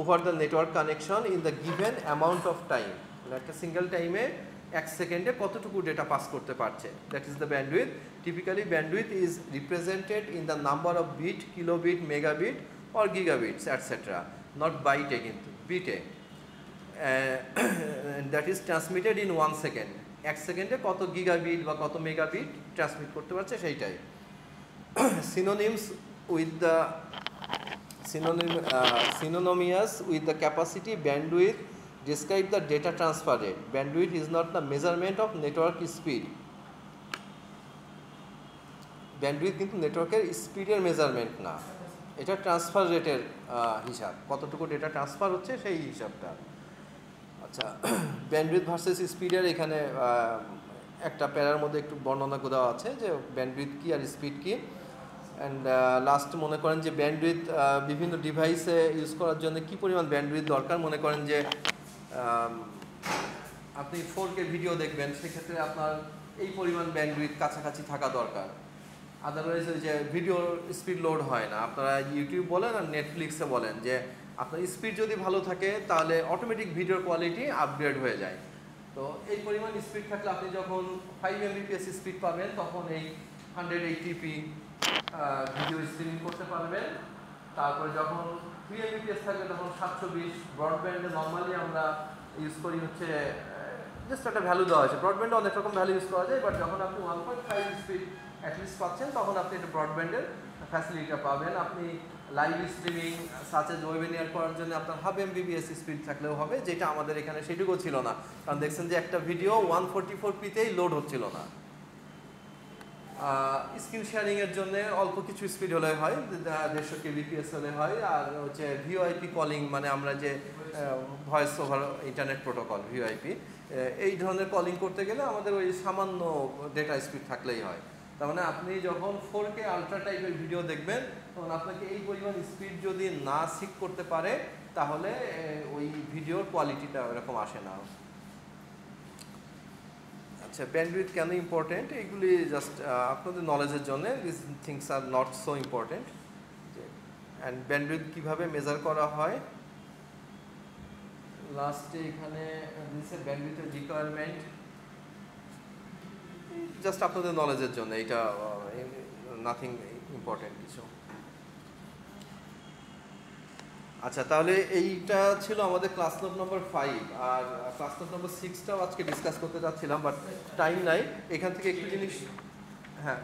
over the network connection in the given amount of time. একটা single টাইমে 1 সেকেন্ডে কতটুকু data pass করতে পারছে, that is the bandwidth. Typically bandwidth is represented in the number of bit, kilobit, megabit or gigabits etc, not byte কিন্তু বিটে, that is transmitted in 1 second। 1 সেকেন্ডে কত গিগাবিট বা কত মেগাবিট ট্রান্সমিট করতে পারছে সেইটাই। synonyms with the synonymous with the capacity bandwidth describe the data transfer rate. Bandwidth is not the measurement of network speed. Bandwidth কিন্তু নেটওয়ার্কের স্পিডের মেজারমেন্ট না, এটা ট্রান্সফার রেটের হিসাব, কতটুকু ডেটা ট্রান্সফার হচ্ছে সেই হিসাবটা। আচ্ছা, ব্যান্ডউইথ ভার্সেস স্পিডের এখানে একটা প্যারার মধ্যে একটু বর্ণনা দেওয়া আছে যে ব্যান্ডউইথ কী আর স্পিড কী। অ্যান্ড লাস্ট মনে করেন যে ব্যান্ডউইথ বিভিন্ন ডিভাইসে ইউজ করার জন্য কী পরিমাণ ব্যান্ডউইথ দরকার। মনে করেন যে আপনি 4K ভিডিও দেখবেন, সেক্ষেত্রে আপনার এই পরিমাণ ব্যান্ডউইথ কাছাকাছি থাকা দরকার। আদারওয়াইজ ওই যে ভিডিওর স্পিড লোড হয় না। আপনারা ইউটিউব বলেন আর নেটফ্লিক্সে বলেন যে আপনার স্পিড যদি ভালো থাকে তাহলে অটোমেটিক ভিডিওর কোয়ালিটি আপগ্রেড হয়ে যায়। তো এই পরিমাণ স্পিড থাকলে আপনি যখন 5 Mbps স্পিড পাবেন তখন এই 180p ভিডিও স্ট্রিমিং করতে পারবেন। তারপরে যখন 3 Mbps থাকবে তখন 720। ব্রডব্যান্ডে নর্মালি আমরা ইউজ করি হচ্ছে জাস্ট একটা ভ্যালু দেওয়া আছে, ব্রডব্যান্ডে অনেক রকম ভ্যালু ইউজ করা যায়, বাট যখন আপনি 1.5 স্পিড অ্যাটলিস্ট পাচ্ছেন তখন আপনি একটা ব্রডব্যান্ডের ফ্যাসিলিটিটা পাবেন। আপনি লাইভ স্ট্রিমিং সাচেজ ওয়েবিনার করার জন্য আপনার 1/2 Mbps স্পিড থাকলেও হবে, যেটা আমাদের এখানে সেটুকুও ছিল না। কারণ দেখছেন যে একটা ভিডিও 144pতেই লোড হচ্ছিল না। স্ক্রিন শেয়ারিংয়ের জন্য অল্প কিছু স্পিড হলে হয়, 150 kbps হলে হয়। আর হচ্ছে ভিওআইপি কলিং, মানে আমরা যে voice over internet protocol VoIP, এই ধরনের কলিং করতে গেলে আমাদের ওই সামান্য ডেটা স্পিড থাকলেই হয়। তার মানে আপনি যখন 4K আলট্রা টাইপের ভিডিও দেখবেন তখন আপনাকে এই পরিমাণ স্পিড যদি না সিক করতে পারে তাহলে ওই ভিডিওর কোয়ালিটিটা এরকম আসে না। আচ্ছা, ব্যান্ডউইথ কেন ইম্পর্টেন্ট এগুলি জাস্ট আপনাদের নলেজের জন্য, this things are not so important. And bandwidth কীভাবে মেজার করা হয়, লাস্টে এখানে দিচ্ছে ব্যান্ডউইথের রিকোয়ারমেন্ট, জাস্ট আপনাদের নলেজের জন্য, এটা নাথিং ইম্পর্টেন্ট কিছু। আচ্ছা, তাহলে এইটা ছিল আমাদের ক্লাস নোট নম্বর 5। আর ক্লাস নোট নম্বর 6টাও আজকে ডিসকাস করতে যাচ্ছিলাম, বাট টাইম নাই। এখান থেকে একটু জিনিস, হ্যাঁ